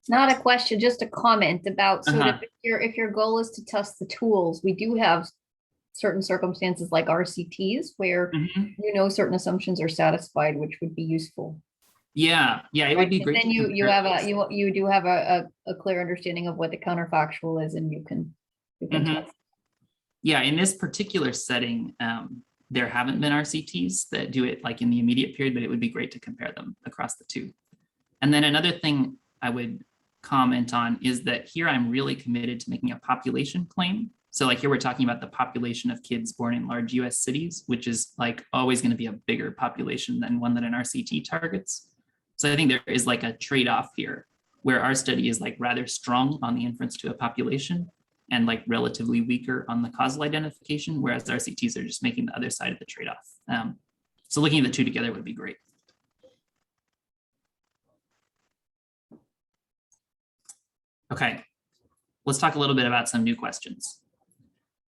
Not a question, just a comment about sort of if your goal is to test the tools, we do have certain circumstances like RCTs where certain assumptions are satisfied, which would be useful. Yeah, it would be great. Then you have you do have a clear understanding of what the counterfactual is, and you can test. Yeah, in this particular setting, there haven't been RCTs that do it like in the immediate period, but it would be great to compare them across the two. And then another thing I would comment on is that here I'm really committed to making a population claim. So like here we're talking about the population of kids born in large US cities, which is like always going to be a bigger population than one that an RCT targets. So I think there is like a trade-off here where our study is like rather strong on the inference to a population and like relatively weaker on the causal identification, whereas RCTs are just making the other side of the trade-off. So looking at the two together would be great. Okay, let's talk a little bit about some new questions.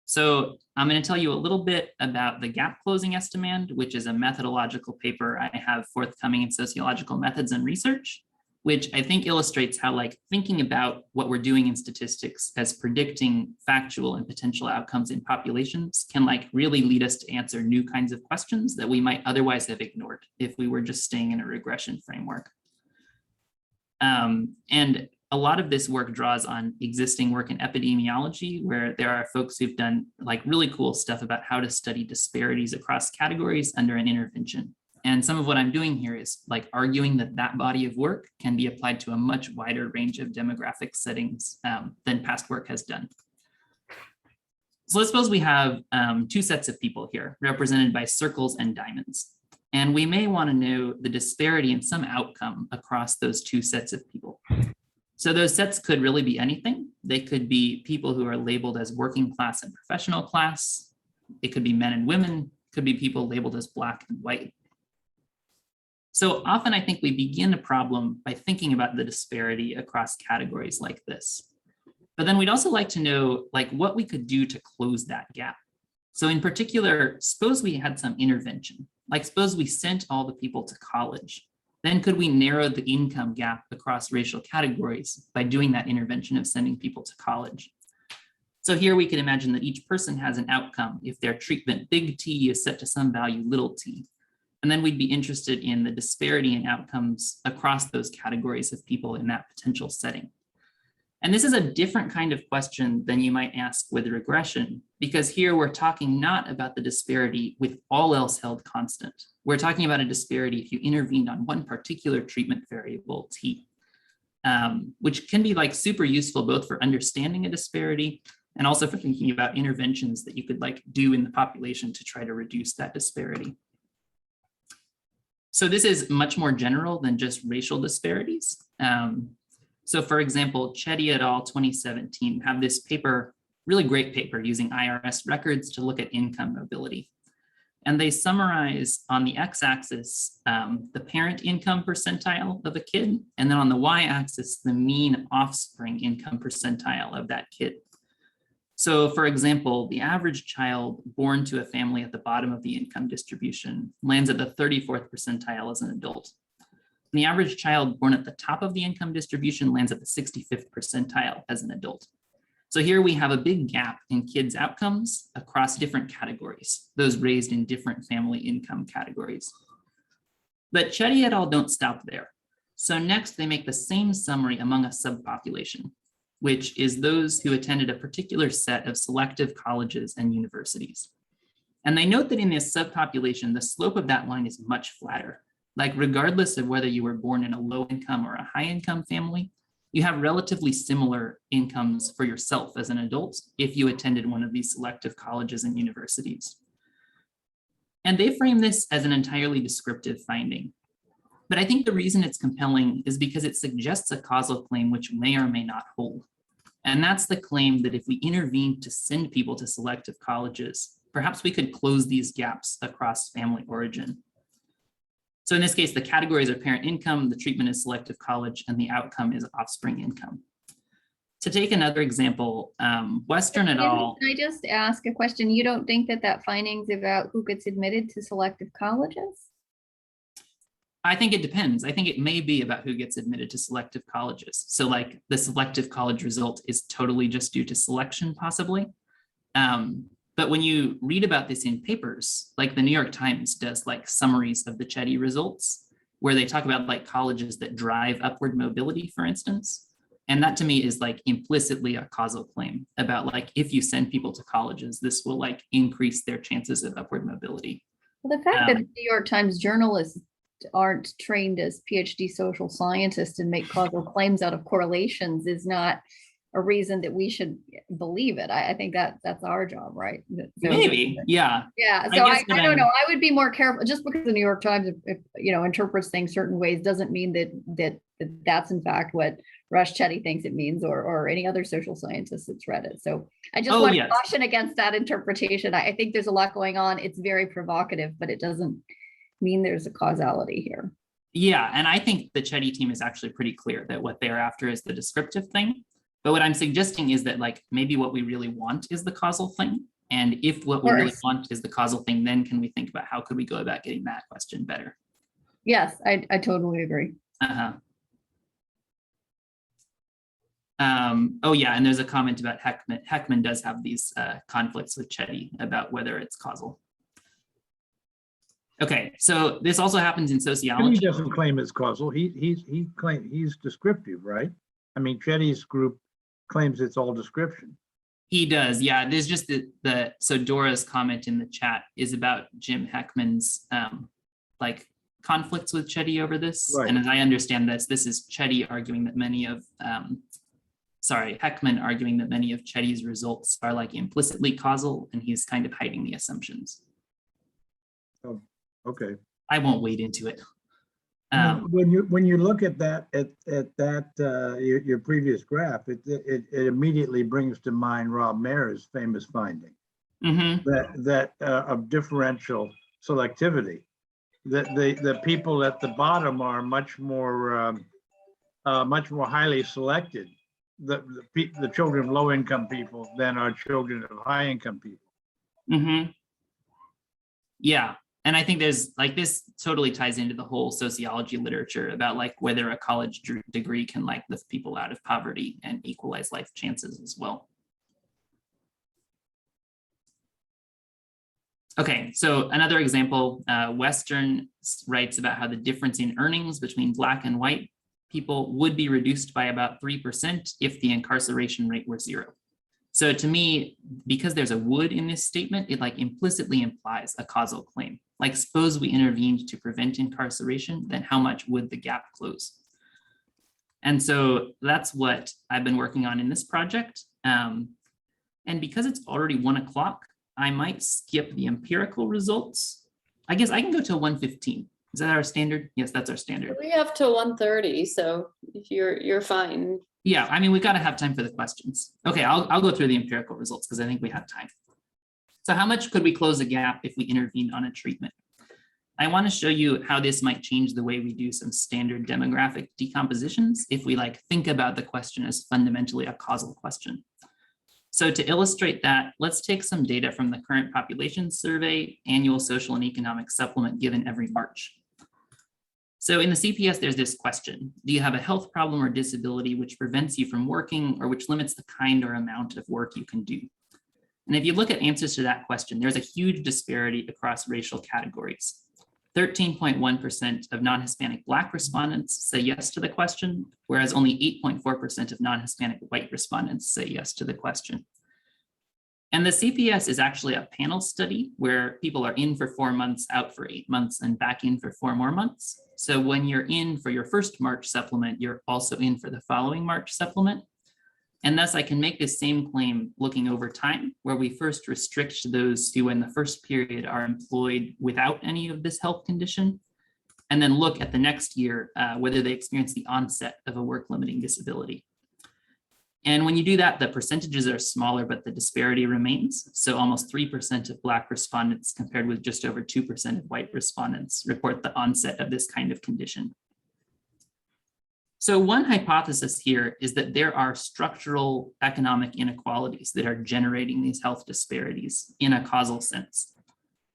So I'm going to tell you a little bit about the gap closing estimand, which is a methodological paper I have forthcoming in Sociological Methods and Research, which I think illustrates how like thinking about what we're doing in statistics as predicting factual and potential outcomes in populations can like really lead us to answer new kinds of questions that we might otherwise have ignored if we were just staying in a regression framework. And a lot of this work draws on existing work in epidemiology, where there are folks who've done like really cool stuff about how to study disparities across categories under an intervention. And some of what I'm doing here is like arguing that that body of work can be applied to a much wider range of demographic settings than past work has done. So let's suppose we have two sets of people here represented by circles and diamonds. And we may want to know the disparity in some outcome across those two sets of people. So those sets could really be anything. They could be people who are labeled as working class and professional class. It could be men and women, could be people labeled as Black and white. So often I think we begin a problem by thinking about the disparity across categories like this. But then we'd also like to know like what we could do to close that gap. So in particular, suppose we had some intervention, like suppose we sent all the people to college. Then could we narrow the income gap across racial categories by doing that intervention of sending people to college? So here we can imagine that each person has an outcome if their treatment big T is set to some value little t. And then we'd be interested in the disparity in outcomes across those categories of people in that potential setting. And this is a different kind of question than you might ask with regression, because here we're talking not about the disparity with all else held constant. We're talking about a disparity if you intervened on one particular treatment variable T, which can be like super useful both for understanding a disparity and also for thinking about interventions that you could like do in the population to try to reduce that disparity. So this is much more general than just racial disparities. So for example, Chetty et al. 2017 have this paper, really great paper using IRS records to look at income mobility. And they summarize on the x-axis, the parent income percentile of a kid, and then on the y-axis, the mean offspring income percentile of that kid. So for example, the average child born to a family at the bottom of the income distribution lands at the 34th percentile as an adult. And the average child born at the top of the income distribution lands at the 65th percentile as an adult. So here we have a big gap in kids' outcomes across different categories, those raised in different family income categories. But Chetty et al. Don't stop there. So next they make the same summary among a subpopulation, which is those who attended a particular set of selective colleges and universities. And they note that in this subpopulation, the slope of that line is much flatter. Like regardless of whether you were born in a low income or a high income family, you have relatively similar incomes for yourself as an adult if you attended one of these selective colleges and universities. And they frame this as an entirely descriptive finding. But I think the reason it's compelling is because it suggests a causal claim which may or may not hold. And that's the claim that if we intervene to send people to selective colleges, perhaps we could close these gaps across family origin. So in this case, the categories are parent income, the treatment is selective college, and the outcome is offspring income. To take another example, Western et al. Can I just ask a question? You don't think that that findings about who gets admitted to selective colleges? I think it depends. I think it may be about who gets admitted to selective colleges. So like the selective college result is totally just due to selection possibly. But when you read about this in papers, like the New York Times does like summaries of the Chetty results, where they talk about like colleges that drive upward mobility, for instance. And that to me is like implicitly a causal claim about like, if you send people to colleges, this will like increase their chances of upward mobility. Well, the fact that the New York Times journalists aren't trained as PhD social scientists and make causal claims out of correlations is not a reason that we should believe it. I think that that's our job, right? So, maybe, yeah. Yeah, so I don't know. I would be more careful. Just because the New York Times, interprets things certain ways doesn't mean that that's in fact what Rush Chetty thinks it means, or any other social scientist that's read it. So I just want to caution against that interpretation. I think there's a lot going on. It's very provocative, but it doesn't mean there's a causality here. Yeah, and I think the Chetty team is actually pretty clear that what they're after is the descriptive thing. But what I'm suggesting is that like maybe what we really want is the causal thing. And if what we really want is the causal thing, then can we think about how could we go about getting that question better? Yes, I totally agree. Oh yeah, and there's a comment about Heckman. Heckman does have these conflicts with Chetty about whether it's causal. Okay, so this also happens in sociology. Chetty doesn't claim it's causal. He claims he's descriptive, right? I mean, Chetty's group claims it's all description. He does, yeah. There's just so Dora's comment in the chat is about Jim Heckman's like conflicts with Chetty over this. Right. And as I understand this is Chetty arguing that many of Heckman arguing that many of Chetty's results are like implicitly causal, and he's kind of hiding the assumptions. Oh, okay. I won't wade into it. When you look at that your previous graph, it immediately brings to mind Rob Mayer's famous finding that of differential selectivity, that the people at the bottom are much more highly selected, the children of low income people than are children of high income people. Yeah. And I think there's like this totally ties into the whole sociology literature about like whether a college degree can like lift people out of poverty and equalize life chances as well. Okay, so another example, Western writes about how the difference in earnings between Black and white people would be reduced by about 3% if the incarceration rate were 0. So to me, because there's a would in this statement, it like implicitly implies a causal claim. Like suppose we intervened to prevent incarceration, then how much would the gap close? And so that's what I've been working on in this project. And because it's already 1 o'clock, I might skip the empirical results. I guess I can go till 1:15. Is that our standard? Yes, that's our standard. We have till 1:30, so if you're fine. Yeah, I mean, we've got to have time for the questions. Okay, I'll go through the empirical results because I think we have time. So how much could we close a gap if we intervened on a treatment? I want to show you how this might change the way we do some standard demographic decompositions if we like think about the question as fundamentally a causal question. So to illustrate that, let's take some data from the current population survey, annual social and economic supplement given every March. So in the CPS, there's this question: do you have a health problem or disability which prevents you from working or which limits the kind or amount of work you can do? And if you look at answers to that question, there's a huge disparity across racial categories. 13.1% of non-Hispanic Black respondents say yes to the question, whereas only 8.4% of non-Hispanic white respondents say yes to the question. And the CPS is actually a panel study where people are in for 4 months, out for 8 months, and back in for 4 more months. So when you're in for your first March supplement, you're also in for the following March supplement. And thus I can make this same claim looking over time, where we first restrict those who in the first period are employed without any of this health condition. and then look at the next year whether they experience the onset of a work-limiting disability. And when you do that, the percentages are smaller, but the disparity remains. So almost 3% of Black respondents compared with just over 2% of white respondents report the onset of this kind of condition. So one hypothesis here is that there are structural economic inequalities that are generating these health disparities in a causal sense.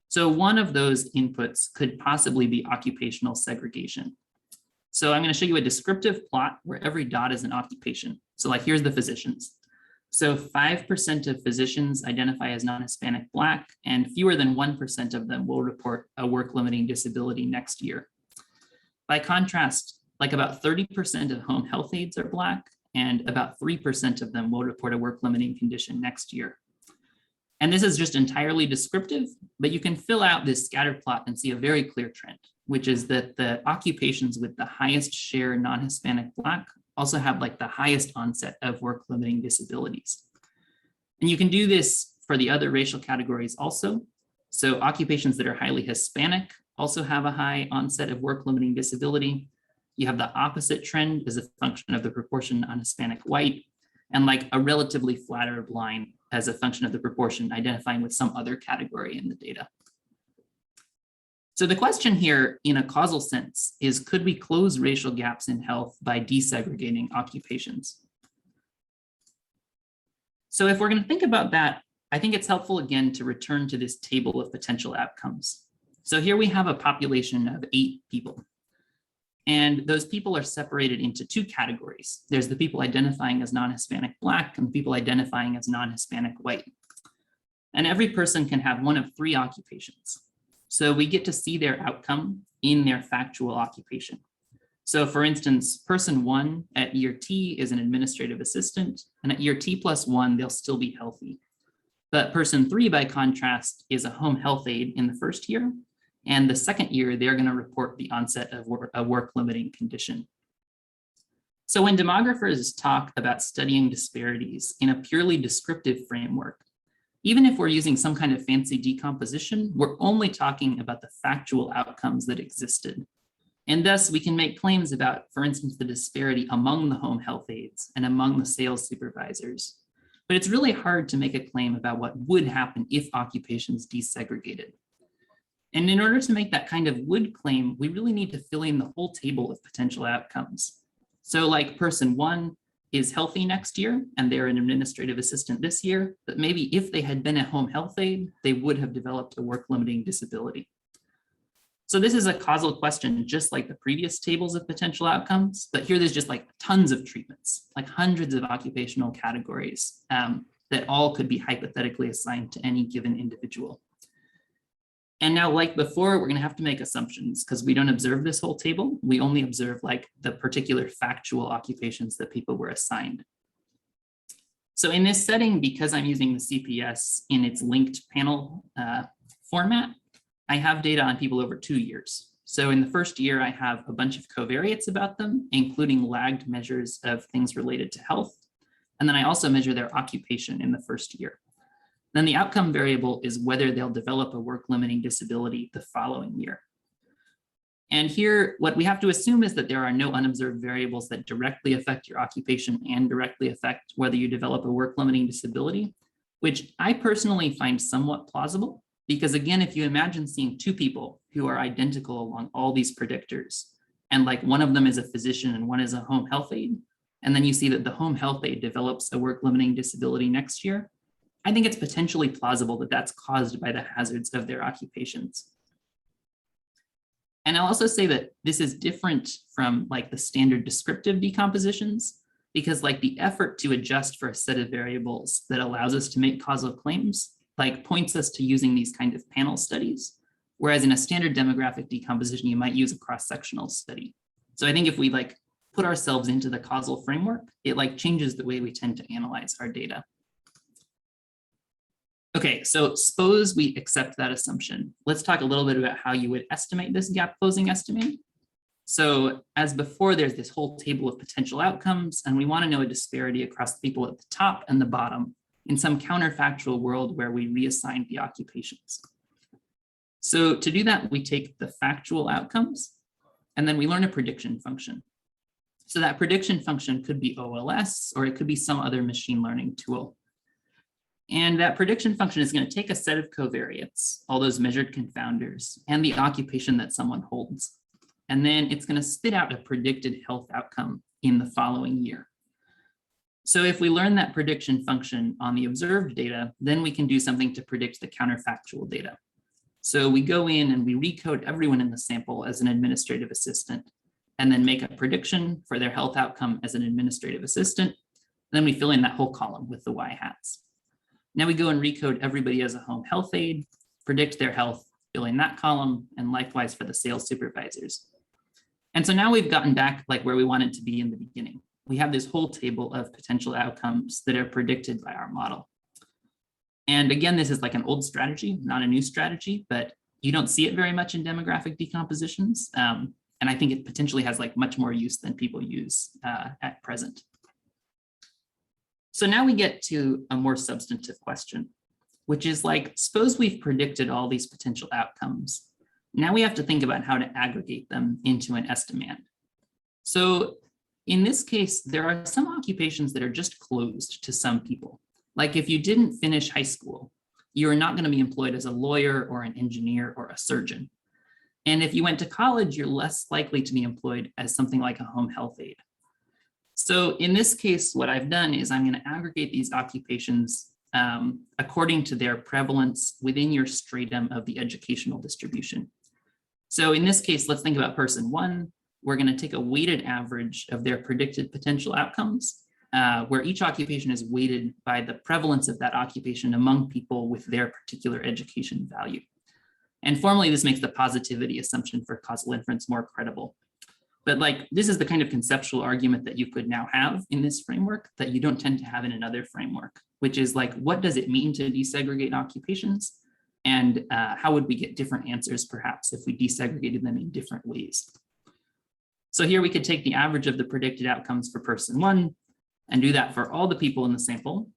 So one of those inputs could possibly be occupational segregation. So I'm going to show you a descriptive plot where every dot is an occupation. So like, here's the physicians. So 5% of physicians identify as non-Hispanic Black, and fewer than 1% of them will report a work-limiting disability next year. By contrast, like about 30% of home health aides are Black, and about 3% of them will report a work-limiting condition next year. And this is just entirely descriptive, but you can fill out this scatter plot and see a very clear trend, which is that the occupations with the highest share non-Hispanic Black also have like the highest onset of work-limiting disabilities. And you can do this for the other racial categories also. So occupations that are highly Hispanic also have a high onset of work-limiting disability. You have the opposite trend as a function of the proportion non-Hispanic white, and like a relatively flatter line as a function of the proportion identifying with some other category in the data. So the question here in a causal sense is, could we close racial gaps in health by desegregating occupations? So if we're going to think about that, I think it's helpful again to return to this table of potential outcomes. So here we have a population of 8 people. And those people are separated into 2 categories. There's the people identifying as non-Hispanic Black and people identifying as non-Hispanic white. And every person can have one of 3 occupations. So we get to see their outcome in their factual occupation. So for instance, person 1 at year T is an administrative assistant, and at year T+1, they'll still be healthy. But person 3, by contrast, is a home health aide in the first year. And the second year, they're going to report the onset of a work-limiting condition. So when demographers talk about studying disparities in a purely descriptive framework, even if we're using some kind of fancy decomposition, we're only talking about the factual outcomes that existed. And thus, we can make claims about, for instance, the disparity among the home health aides and among the sales supervisors. But it's really hard to make a claim about what would happen if occupations desegregated. And in order to make that kind of would claim, we really need to fill in the whole table of potential outcomes. So like person 1 is healthy next year and they're an administrative assistant this year, but maybe if they had been a home health aide, they would have developed a work-limiting disability. So this is a causal question, just like the previous tables of potential outcomes, but here there's just like tons of treatments, like hundreds of occupational categories that all could be hypothetically assigned to any given individual. And now, like before, we're going to have to make assumptions because we don't observe this whole table. We only observe like the particular factual occupations that people were assigned. So in this setting, because I'm using the CPS in its linked panel format, I have data on people over 2 years. So in the first year, I have a bunch of covariates about them, including lagged measures of things related to health. And then I also measure their occupation in the first year. Then the outcome variable is whether they'll develop a work-limiting disability the following year. And here, what we have to assume is that there are no unobserved variables that directly affect your occupation and directly affect whether you develop a work-limiting disability, which I personally find somewhat plausible. Because again, if you imagine seeing 2 people who are identical along all these predictors, and like one of them is a physician and one is a home health aide, and then you see that the home health aide develops a work-limiting disability next year, I think it's potentially plausible that that's caused by the hazards of their occupations. And I'll also say that this is different from like the standard descriptive decompositions, because like the effort to adjust for a set of variables that allows us to make causal claims, like points us to using these kind of panel studies. Whereas in a standard demographic decomposition, you might use a cross-sectional study. So I think if we like put ourselves into the causal framework, it like changes the way we tend to analyze our data. Okay, so suppose we accept that assumption. Let's talk a little bit about how you would estimate this gap closing estimate. So as before, there's this whole table of potential outcomes, and we want to know a disparity across the people at the top and the bottom in some counterfactual world where we reassign the occupations. So to do that, we take the factual outcomes And then we learn a prediction function. So that prediction function could be OLS, or it could be some other machine learning tool. And that prediction function is going to take a set of covariates, all those measured confounders, and the occupation that someone holds. And then it's going to spit out a predicted health outcome in the following year. So if we learn that prediction function on the observed data, then we can do something to predict the counterfactual data. So we go in and we recode everyone in the sample as an administrative assistant, and then make a prediction for their health outcome as an administrative assistant. Then we fill in that whole column with the Y hats. Now we go and recode everybody as a home health aide, predict their health, fill in that column, and likewise for the sales supervisors. And so now we've gotten back like where we wanted to be in the beginning. We have this whole table of potential outcomes that are predicted by our model. And again, this is like an old strategy, not a new strategy, but you don't see it very much in demographic decompositions. And I think it potentially has like much more use than people use at present. So now we get to a more substantive question, which is like, suppose we've predicted all these potential outcomes. Now we have to think about how to aggregate them into an estimand. So in this case, there are some occupations that are just closed to some people. Like if you didn't finish high school, you're not going to be employed as a lawyer or an engineer or a surgeon. And if you went to college, you're less likely to be employed as something like a home health aide. So in this case, what I've done is I'm going to aggregate these occupations according to their prevalence within your stratum of the educational distribution. So in this case, let's think about person one. We're going to take a weighted average of their predicted potential outcomes, where each occupation is weighted by the prevalence of that occupation among people with their particular education value. And formally, this makes the positivity assumption for causal inference more credible. But like, this is the kind of conceptual argument that you could now have in this framework that you don't tend to have in another framework, which is like, what does it mean to desegregate occupations? And how would we get different answers perhaps if we desegregated them in different ways? So here we could take the average of the predicted outcomes for person one and do that for all the people in the sample.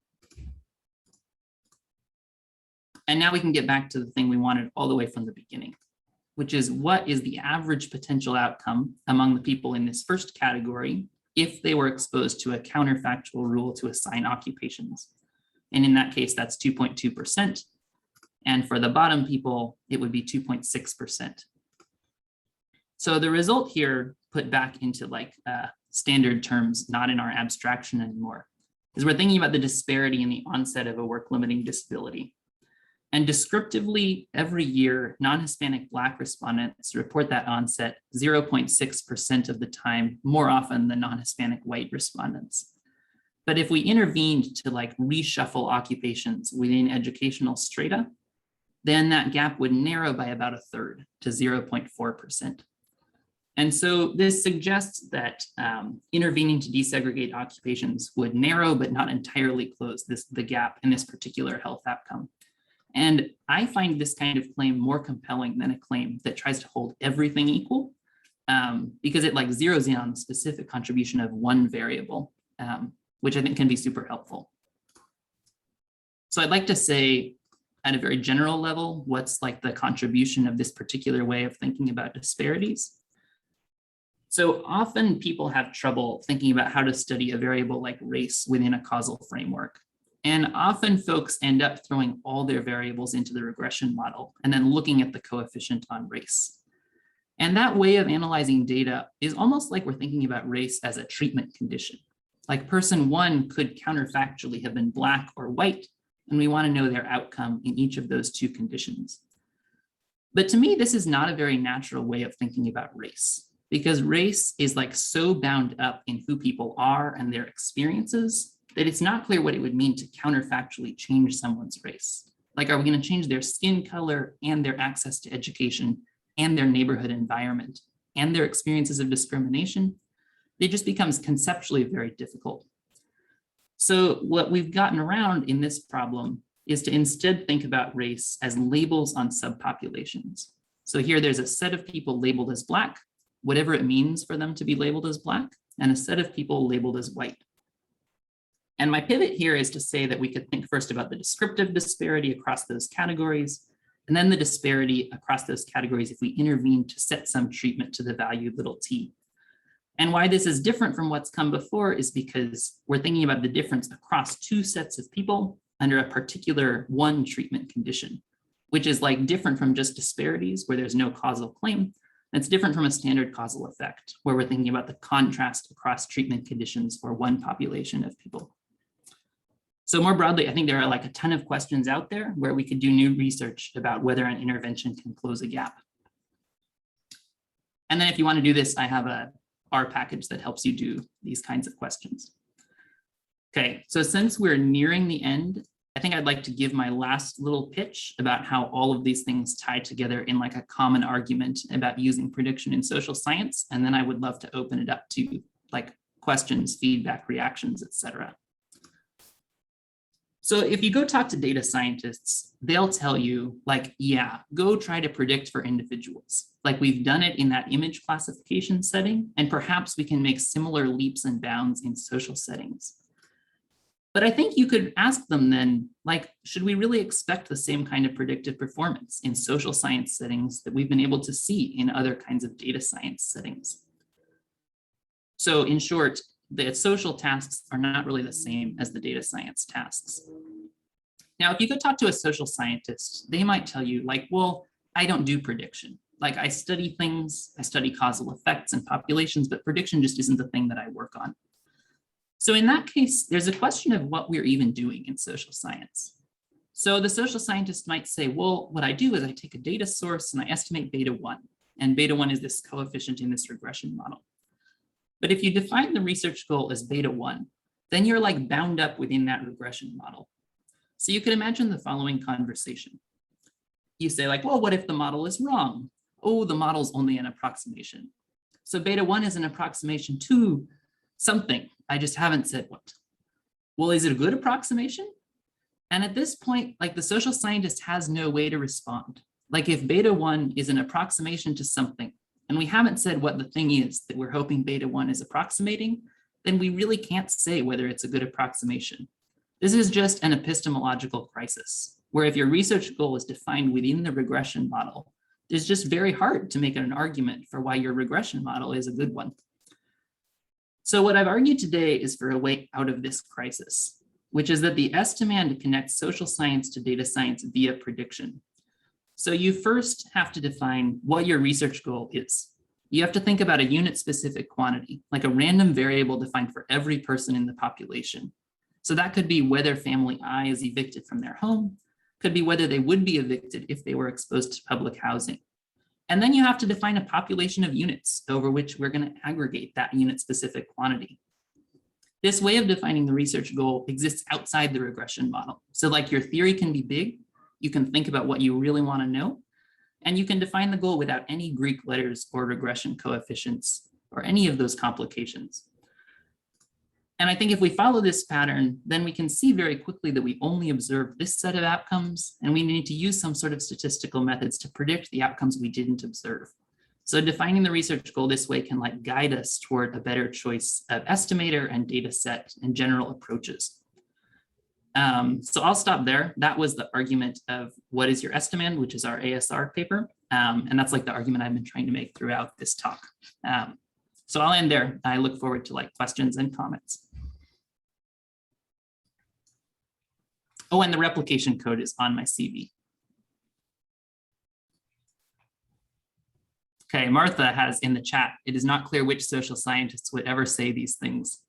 And now we can get back to the thing we wanted all the way from the beginning, which is what is the average potential outcome among the people in this first category if they were exposed to a counterfactual rule to assign occupations. And in that case, that's 2.2%. And for the bottom people, it would be 2.6%. So the result here, put back into like standard terms, not in our abstraction anymore, is we're thinking about the disparity in the onset of a work-limiting disability. And descriptively, every year, non-Hispanic Black respondents report that onset 0.6% of the time, more often than non-Hispanic white respondents. But if we intervened to like reshuffle occupations within educational strata, then that gap would narrow by about a third to 0.4%. And so this suggests that intervening to desegregate occupations would narrow but not entirely close the gap in this particular health outcome. And I find this kind of claim more compelling than a claim that tries to hold everything equal, because it like zeroes in on the specific contribution of one variable, which I think can be super helpful. So I'd like to say at a very general level, what's like the contribution of this particular way of thinking about disparities. So often people have trouble thinking about how to study a variable like race within a causal framework. And often folks end up throwing all their variables into the regression model and then looking at the coefficient on race. And that way of analyzing data is almost like we're thinking about race as a treatment condition. Like person one could counterfactually have been Black or white, and we want to know their outcome in each of those two conditions. But to me, this is not a very natural way of thinking about race, because race is like so bound up in who people are and their experiences that it's not clear what it would mean to counterfactually change someone's race. Like, are we going to change their skin color and their access to education and their neighborhood environment and their experiences of discrimination? It just becomes conceptually very difficult. So what we've gotten around in this problem is to instead think about race as labels on subpopulations. So here there's a set of people labeled as Black, whatever it means for them to be labeled as Black, and a set of people labeled as white. And my pivot here is to say that we could think first about the descriptive disparity across those categories, and then the disparity across those categories if we intervene to set some treatment to the value little t. And why this is different from what's come before is because we're thinking about the difference across two sets of people under a particular one treatment condition, which is like different from just disparities where there's no causal claim. It's different from a standard causal effect where we're thinking about the contrast across treatment conditions for one population of people. So more broadly, I think there are like a ton of questions out there where we could do new research about whether an intervention can close a gap. And then if you want to do this, I have a R package that helps you do these kinds of questions. Okay, so since we're nearing the end, I think I'd like to give my last little pitch about how all of these things tie together in like a common argument about using prediction in social science. And then I would love to open it up to like questions, feedback, reactions, etc. So if you go talk to data scientists, they'll tell you like, yeah, go try to predict for individuals. Like we've done it in that image classification setting, and perhaps we can make similar leaps and bounds in social settings. But I think you could ask them then, like, should we really expect the same kind of predictive performance in social science settings that we've been able to see in other kinds of data science settings? So in short, the social tasks are not really the same as the data science tasks. Now, if you go talk to a social scientist, they might tell you like, well, I don't do prediction. Like I study things, I study causal effects and populations, but prediction just isn't the thing that I work on. So in that case, there's a question of what we're even doing in social science. So the social scientist might say, well, what I do is I take a data source and I estimate beta 1. And beta 1 is this coefficient in this regression model. But if you define the research goal as beta 1, then you're like bound up within that regression model. So you can imagine the following conversation. You say like, well, what if the model is wrong? Oh, the model's only an approximation. So beta 1 is an approximation to something. I just haven't said what. Well, is it a good approximation? And at this point, like the social scientist has no way to respond. Like if beta 1 is an approximation to something, and we haven't said what the thing is that we're hoping beta 1 is approximating, then we really can't say whether it's a good approximation. This is just an epistemological crisis, where if your research goal is defined within the regression model, it's just very hard to make an argument for why your regression model is a good one. So what I've argued today is for a way out of this crisis, which is that the estimand connects social science to data science via prediction. So you first have to define what your research goal is. You have to think about a unit specific quantity, like a random variable defined for every person in the population. So that could be whether family I is evicted from their home, could be whether they would be evicted if they were exposed to public housing. And then you have to define a population of units over which we're going to aggregate that unit specific quantity. This way of defining the research goal exists outside the regression model. So like your theory can be big, you can think about what you really want to know, and you can define the goal without any Greek letters or regression coefficients or any of those complications. And I think if we follow this pattern, then we can see very quickly that we only observe this set of outcomes, and we need to use some sort of statistical methods to predict the outcomes we didn't observe. So defining the research goal this way can like guide us toward a better choice of estimator and data set and general approaches. So I'll stop there. That was the argument of what is your estimand, which is our ASR paper. And that's like the argument I've been trying to make throughout this talk. So I'll end there. I look forward to like questions and comments. Oh, and the replication code is on my CV. Okay, Martha has in the chat, it is not clear which social scientists would ever say these things.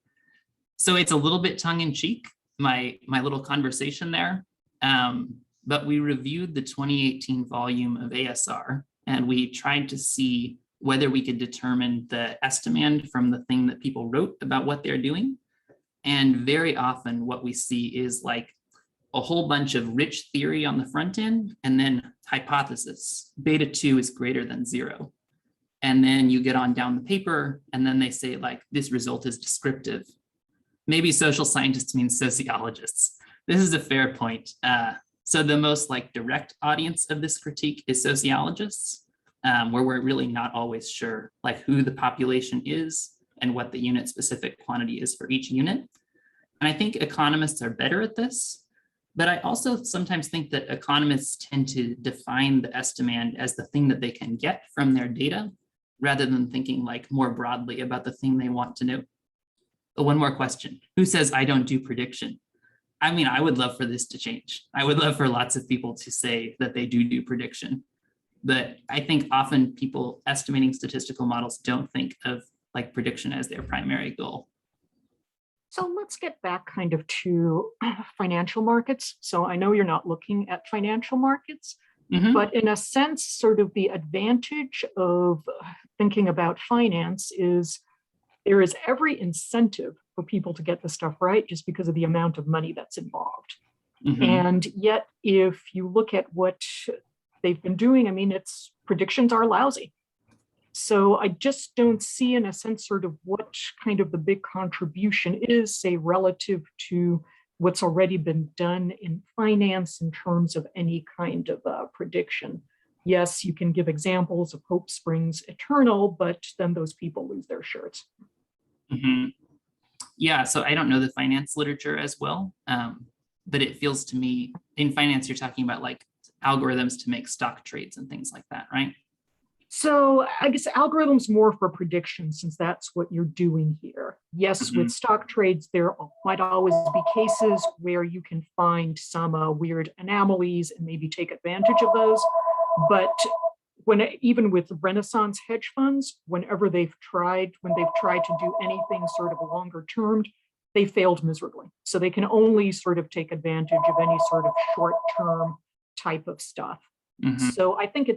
So it's a little bit tongue in cheek, my little conversation there. But we reviewed the 2018 volume of ASR, and we tried to see whether we could determine the estimand from the thing that people wrote about what they're doing. And very often what we see is like a whole bunch of rich theory on the front end, and then hypothesis, beta 2 is greater than 0. And then you get on down the paper, and then they say like, this result is descriptive. Maybe social scientists mean sociologists. This is a fair point. So the most like direct audience of this critique is sociologists, where we're really not always sure like who the population is and what the unit specific quantity is for each unit. And I think economists are better at this. But I also sometimes think that economists tend to define the estimand as the thing that they can get from their data, rather than thinking like more broadly about the thing they want to know. But one more question. Who says I don't do prediction? I mean, I would love for this to change. I would love for lots of people to say that they do prediction. But I think often people estimating statistical models don't think of like prediction as their primary goal. So let's get back kind of to financial markets. So I know you're not looking at financial markets, but in a sense, sort of the advantage of thinking about finance is there is every incentive for people to get the stuff right just because of the amount of money that's involved. And yet, if you look at what they've been doing, I mean, its predictions are lousy. So I just don't see in a sense sort of what kind of the big contribution is, say, relative to what's already been done in finance in terms of any kind of prediction. Yes, you can give examples of hope springs eternal, but then those people lose their shirts. Yeah, so I don't know the finance literature as well, but it feels to me in finance, you're talking about like algorithms to make stock trades and things like that, right? So I guess algorithms more for prediction, since that's what you're doing here. Yes, with stock trades, there might always be cases where you can find some weird anomalies and maybe take advantage of those. But even with Renaissance hedge funds, when they've tried to do anything sort of longer term, they failed miserably. So they can only sort of take advantage of any sort of short-term type of stuff. So I think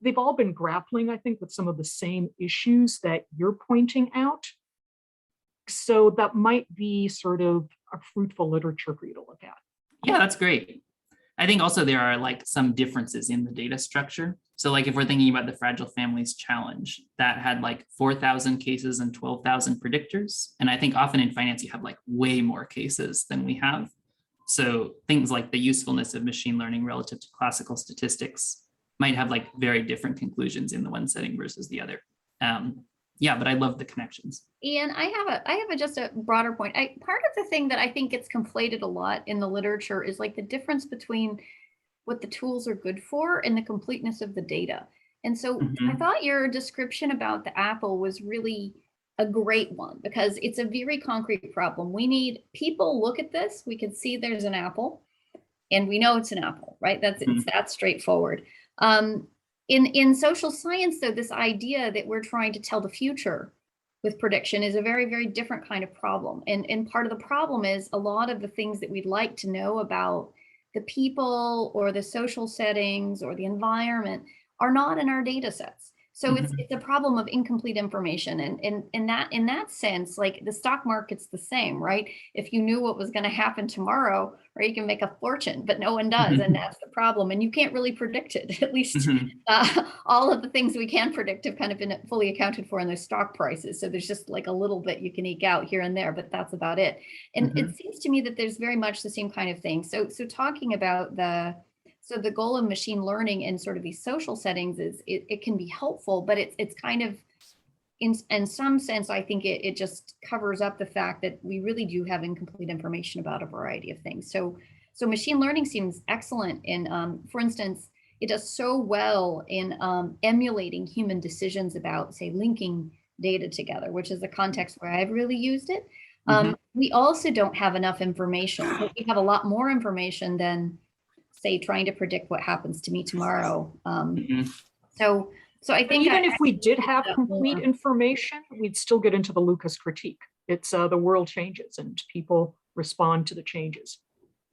they've all been grappling, I think, with some of the same issues that you're pointing out. So that might be sort of a fruitful literature for you to look at. Yeah, that's great. I think also there are like some differences in the data structure. So like if we're thinking about the Fragile Families Challenge, that had like 4,000 cases and 12,000 predictors. And I think often in finance, you have like way more cases than we have. So things like the usefulness of machine learning relative to classical statistics might have like very different conclusions in the one setting versus the other. Yeah, but I love the connections. Ian, I have just a broader point. Part of the thing that I think gets conflated a lot in the literature is like the difference between what the tools are good for and the completeness of the data. And so I thought your description about the apple was really a great one, because it's a very concrete problem. We need people look at this, we can see there's an apple and we know it's an apple, right? It's that straightforward. In social science, though, this idea that we're trying to tell the future with prediction is a very, very different kind of problem. And part of the problem is a lot of the things that we'd like to know about the people or the social settings or the environment are not in our data sets. So it's a problem of incomplete information. And in that sense, like the stock market's the same, right? If you knew what was going to happen tomorrow, right, you can make a fortune, but no one does. And that's the problem. And you can't really predict it. At least all of the things we can predict have kind of been fully accounted for in those stock prices. So there's just like a little bit you can eke out here and there, but that's about it. And it seems to me that there's very much the same kind of thing. So talking about the goal of machine learning in sort of these social settings is it can be helpful, but it's kind of in some sense, I think it just covers up the fact that we really do have incomplete information about a variety of things. So machine learning seems excellent in, for instance, it does so well in emulating human decisions about, say, linking data together, which is the context where I've really used it. We also don't have enough information, but we have a lot more information than, say, trying to predict what happens to me tomorrow. So I think even if we did have complete information, we'd still get into the Lucas critique. It's the world changes and people respond to the changes.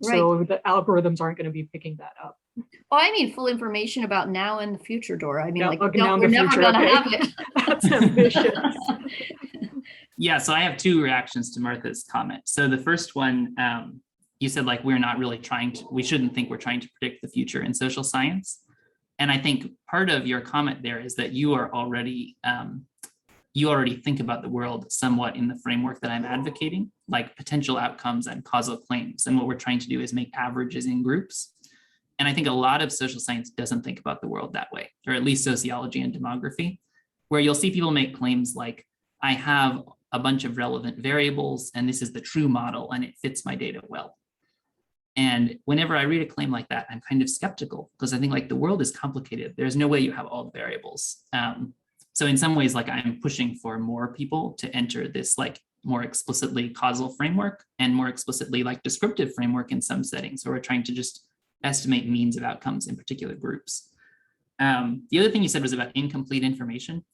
Right. So the algorithms aren't going to be picking that up. Oh, I mean, full information about now and the future, Dora. I mean, yeah, like, we're never going to have it. That's ambitious. Yeah, so I have two reactions to Martha's comment. So the first one, you said like, we shouldn't think we're trying to predict the future in social science. And I think part of your comment there is that you already think about the world somewhat in the framework that I'm advocating, like potential outcomes and causal claims. And what we're trying to do is make averages in groups. And I think a lot of social science doesn't think about the world that way, or at least sociology and demography, where you'll see people make claims like, I have a bunch of relevant variables and this is the true model and it fits my data well. And whenever I read a claim like that, I'm kind of skeptical because I think like the world is complicated. There's no way you have all the variables. So in some ways, like I'm pushing for more people to enter this like more explicitly causal framework and more explicitly like descriptive framework in some settings. So we're trying to just estimate means of outcomes in particular groups. The other thing you said was about incomplete information.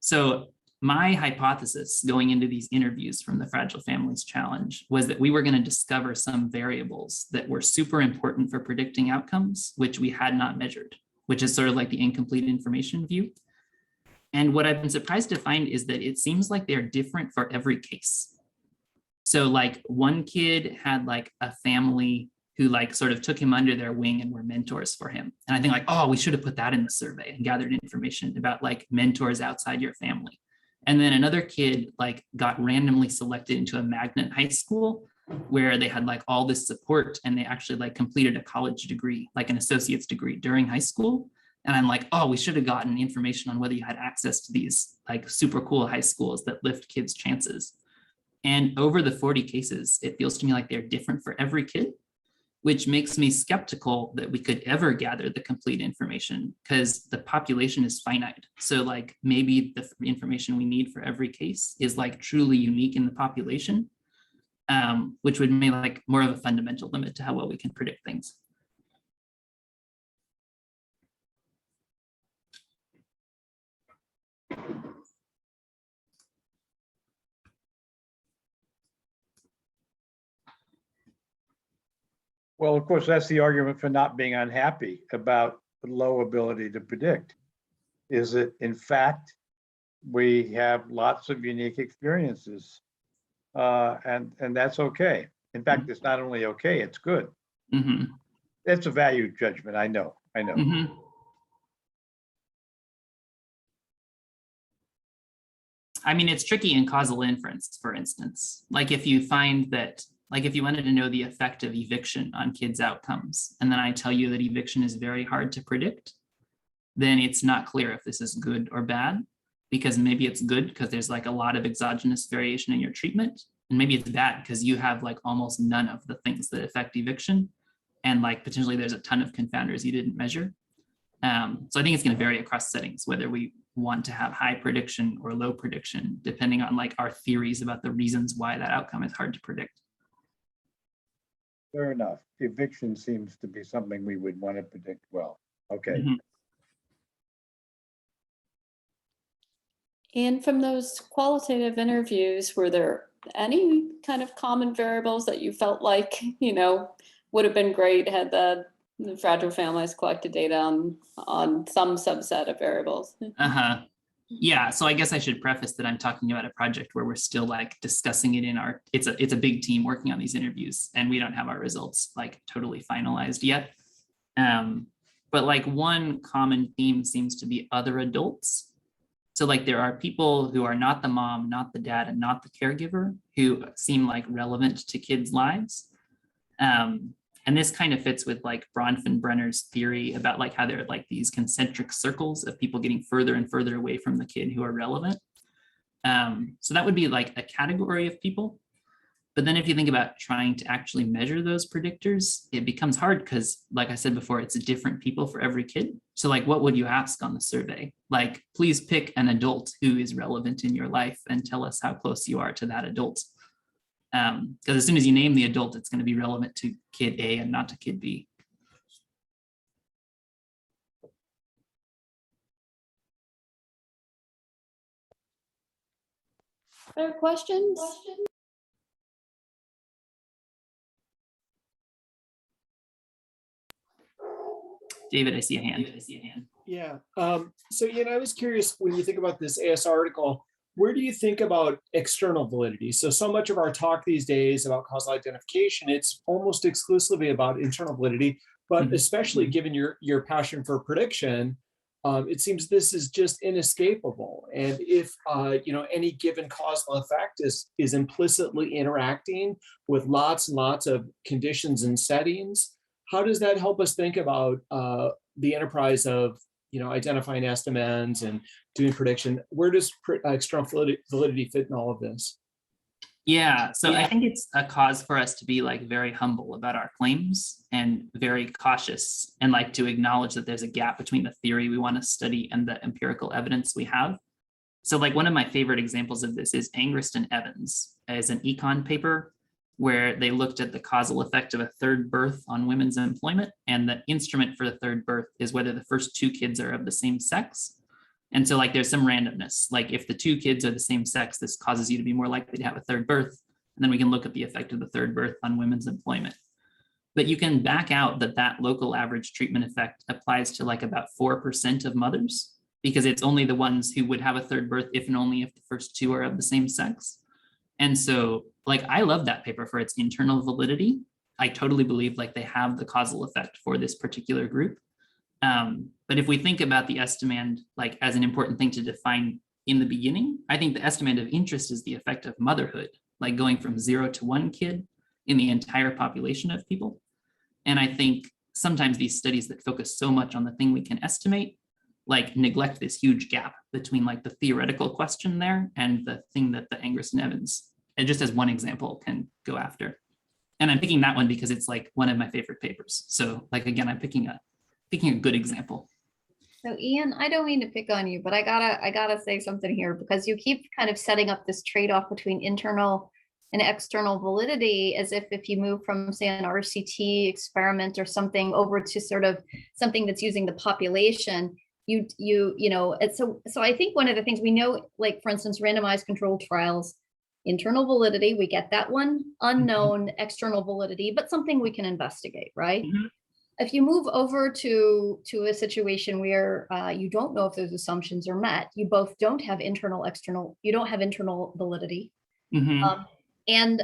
So my hypothesis going into these interviews from the Fragile Families Challenge was that we were going to discover some variables that were super important for predicting outcomes, which we had not measured, which is sort of like the incomplete information view. And what I've been surprised to find is that it seems like they're different for every case. So like one kid had like a family who like sort of took him under their wing and were mentors for him. And I think like, oh, we should have put that in the survey and gathered information about like mentors outside your family. And then another kid like got randomly selected into a magnet high school where they had like all this support and they actually like completed a college degree, like an associate's degree during high school. And I'm like, oh, we should have gotten information on whether you had access to these like super cool high schools that lift kids' chances. And over the 40 cases, it feels to me like they're different for every kid, which makes me skeptical that we could ever gather the complete information because the population is finite. So like maybe the information we need for every case is like truly unique in the population, which would make like more of a fundamental limit to how well we can predict things. Well, of course, that's the argument for not being unhappy about the low ability to predict. Is that in fact, we have lots of unique experiences, and that's okay. In fact, it's not only okay, it's good. Mm-hmm. It's a value judgment, I know. Mm-hmm. I mean, it's tricky in causal inference, for instance. Like if you find that, like if you wanted to know the effect of eviction on kids' outcomes, and then I tell you that eviction is very hard to predict, then it's not clear if this is good or bad, because maybe it's good because there's like a lot of exogenous variation in your treatment, and maybe it's bad because you have like almost none of the things that affect eviction, and like potentially there's a ton of confounders you didn't measure. So I think it's going to vary across settings, whether we want to have high prediction or low prediction, depending on like our theories about the reasons why that outcome is hard to predict. Fair enough. Eviction seems to be something we would want to predict well. Okay. Mm-hmm. And from those qualitative interviews, were there any kind of common variables that you felt like, you know, would have been great had the Fragile Families collected data on some subset of variables? Uh-huh. Yeah, so I guess I should preface that I'm talking about a project where we're still like discussing it in our, it's a big team working on these interviews and we don't have our results like totally finalized yet. But like one common theme seems to be other adults. So like there are people who are not the mom, not the dad, and not the caregiver who seem like relevant to kids' lives. And this kind of fits with like Bronfenbrenner's theory about like how there are like these concentric circles of people getting further and further away from the kid who are relevant. So that would be like a category of people. But then if you think about trying to actually measure those predictors, it becomes hard because like I said before, it's different people for every kid. So like, what would you ask on the survey? Like, please pick an adult who is relevant in your life and tell us how close you are to that adult. Because as soon as you name the adult, it's going to be relevant to kid A and not to kid B. Other questions? David, I see a hand. Yeah. So, Ian, I was curious when you think about this AS article, where do you think about external validity? So much of our talk these days about causal identification, it's almost exclusively about internal validity, but especially given your passion for prediction, it seems this is just inescapable. And if any given causal effect is implicitly interacting with lots and lots of conditions and settings, how does that help us think about the enterprise of identifying estimates and doing prediction? Where does external validity fit in all of this? Yeah, so I Yeah. think it's a cause for us to be like very humble about our claims and very cautious and like to acknowledge that there's a gap between the theory we want to study and the empirical evidence we have. So like one of my favorite examples of this is Angrist and Evans as an econ paper where they looked at the causal effect of a third birth on women's employment, and the instrument for the third birth is whether the first two kids are of the same sex. And so like there's some randomness, like if the two kids are the same sex, this causes you to be more likely to have a third birth. And then we can look at the effect of the third birth on women's employment. But you can back out that that local average treatment effect applies to like about 4% of mothers, because it's only the ones who would have a third birth if and only if the first two are of the same sex. And so like, I love that paper for its internal validity. I totally believe like they have the causal effect for this particular group. But if we think about the estimand like as an important thing to define in the beginning, I think the estimand of interest is the effect of motherhood, like going from 0 to 1 kid in the entire population of people. And I think sometimes these studies that focus so much on the thing we can estimate, like neglect this huge gap between like the theoretical question there and the thing that the Angrist and Evans, and just as one example, can go after. And I'm picking that one because it's like one of my favorite papers. So like, again, I'm picking a good example. So Ian, I don't mean to pick on you, but I gotta say something here, because you keep kind of setting up this trade-off between internal and external validity, as if you move from, say, an RCT experiment or something over to sort of something that's using the population, you know, and so I think one of the things we know, like for instance, randomized controlled trials, internal validity, we get that one, unknown external validity, but something we can investigate, right? If you move over to a situation where you don't know if those assumptions are met, you both don't have internal validity. And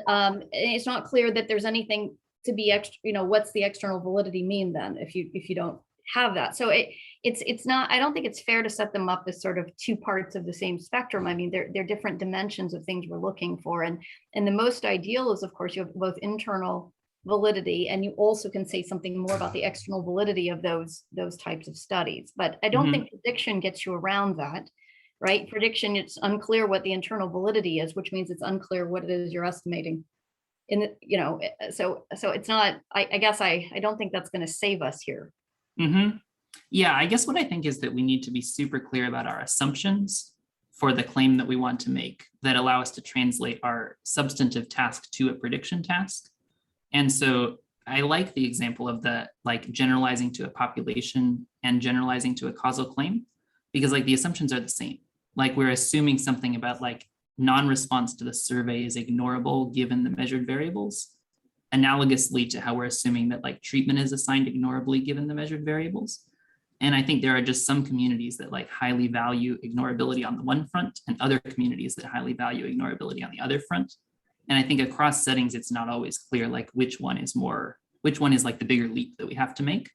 it's not clear that there's anything to be extra, you know, what's the external validity mean then if you don't have that? So it's not, I don't think it's fair to set them up as sort of two parts of the same spectrum. I mean, they're different dimensions of things we're looking for. And the most ideal is, of course, you have both internal validity, and you also can say something more about the external validity of those types of studies. But I don't think prediction gets you around that, right? Prediction, it's unclear what the internal validity is, which means it's unclear what it is you're estimating. In the, you know, so it's not, I guess I don't think that's going to save us here. Yeah, I guess what I think is that we need to be super clear about our assumptions for the claim that we want to make that allow us to translate our substantive task to a prediction task. And so I like the example of the like generalizing to a population and generalizing to a causal claim, because like the assumptions are the same. Like we're assuming something about like non-response to the survey is ignorable given the measured variables, analogously to how we're assuming that like treatment is assigned ignorably given the measured variables. And I think there are just some communities that like highly value ignorability on the one front and other communities that highly value ignorability on the other front. And I think across settings, it's not always clear like which one is like the bigger leap that we have to make.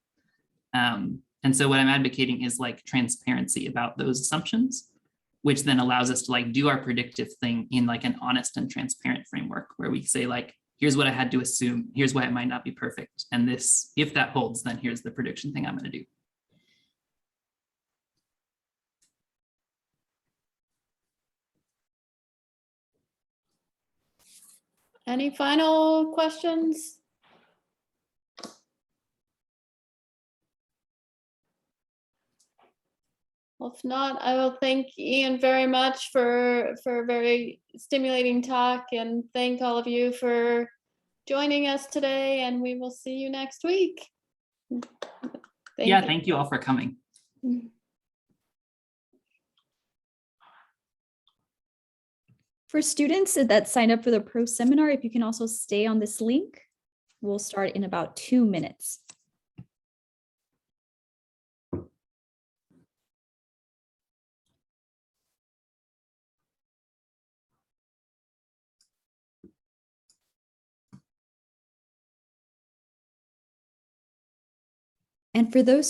And so what I'm advocating is like transparency about those assumptions, which then allows us to like do our predictive thing in like an honest and transparent framework where we say like, here's what I had to assume, here's why it might not be perfect. And this, if that holds, then here's the prediction thing I'm going to do. Any final questions? Well, if not, I will thank Ian very much for a very stimulating talk, and thank all of you for joining us today, and we will see you next week. Thank you all for coming. For students that sign up for the pro seminar, if you can also stay on this link, we'll start in about 2 minutes. And for those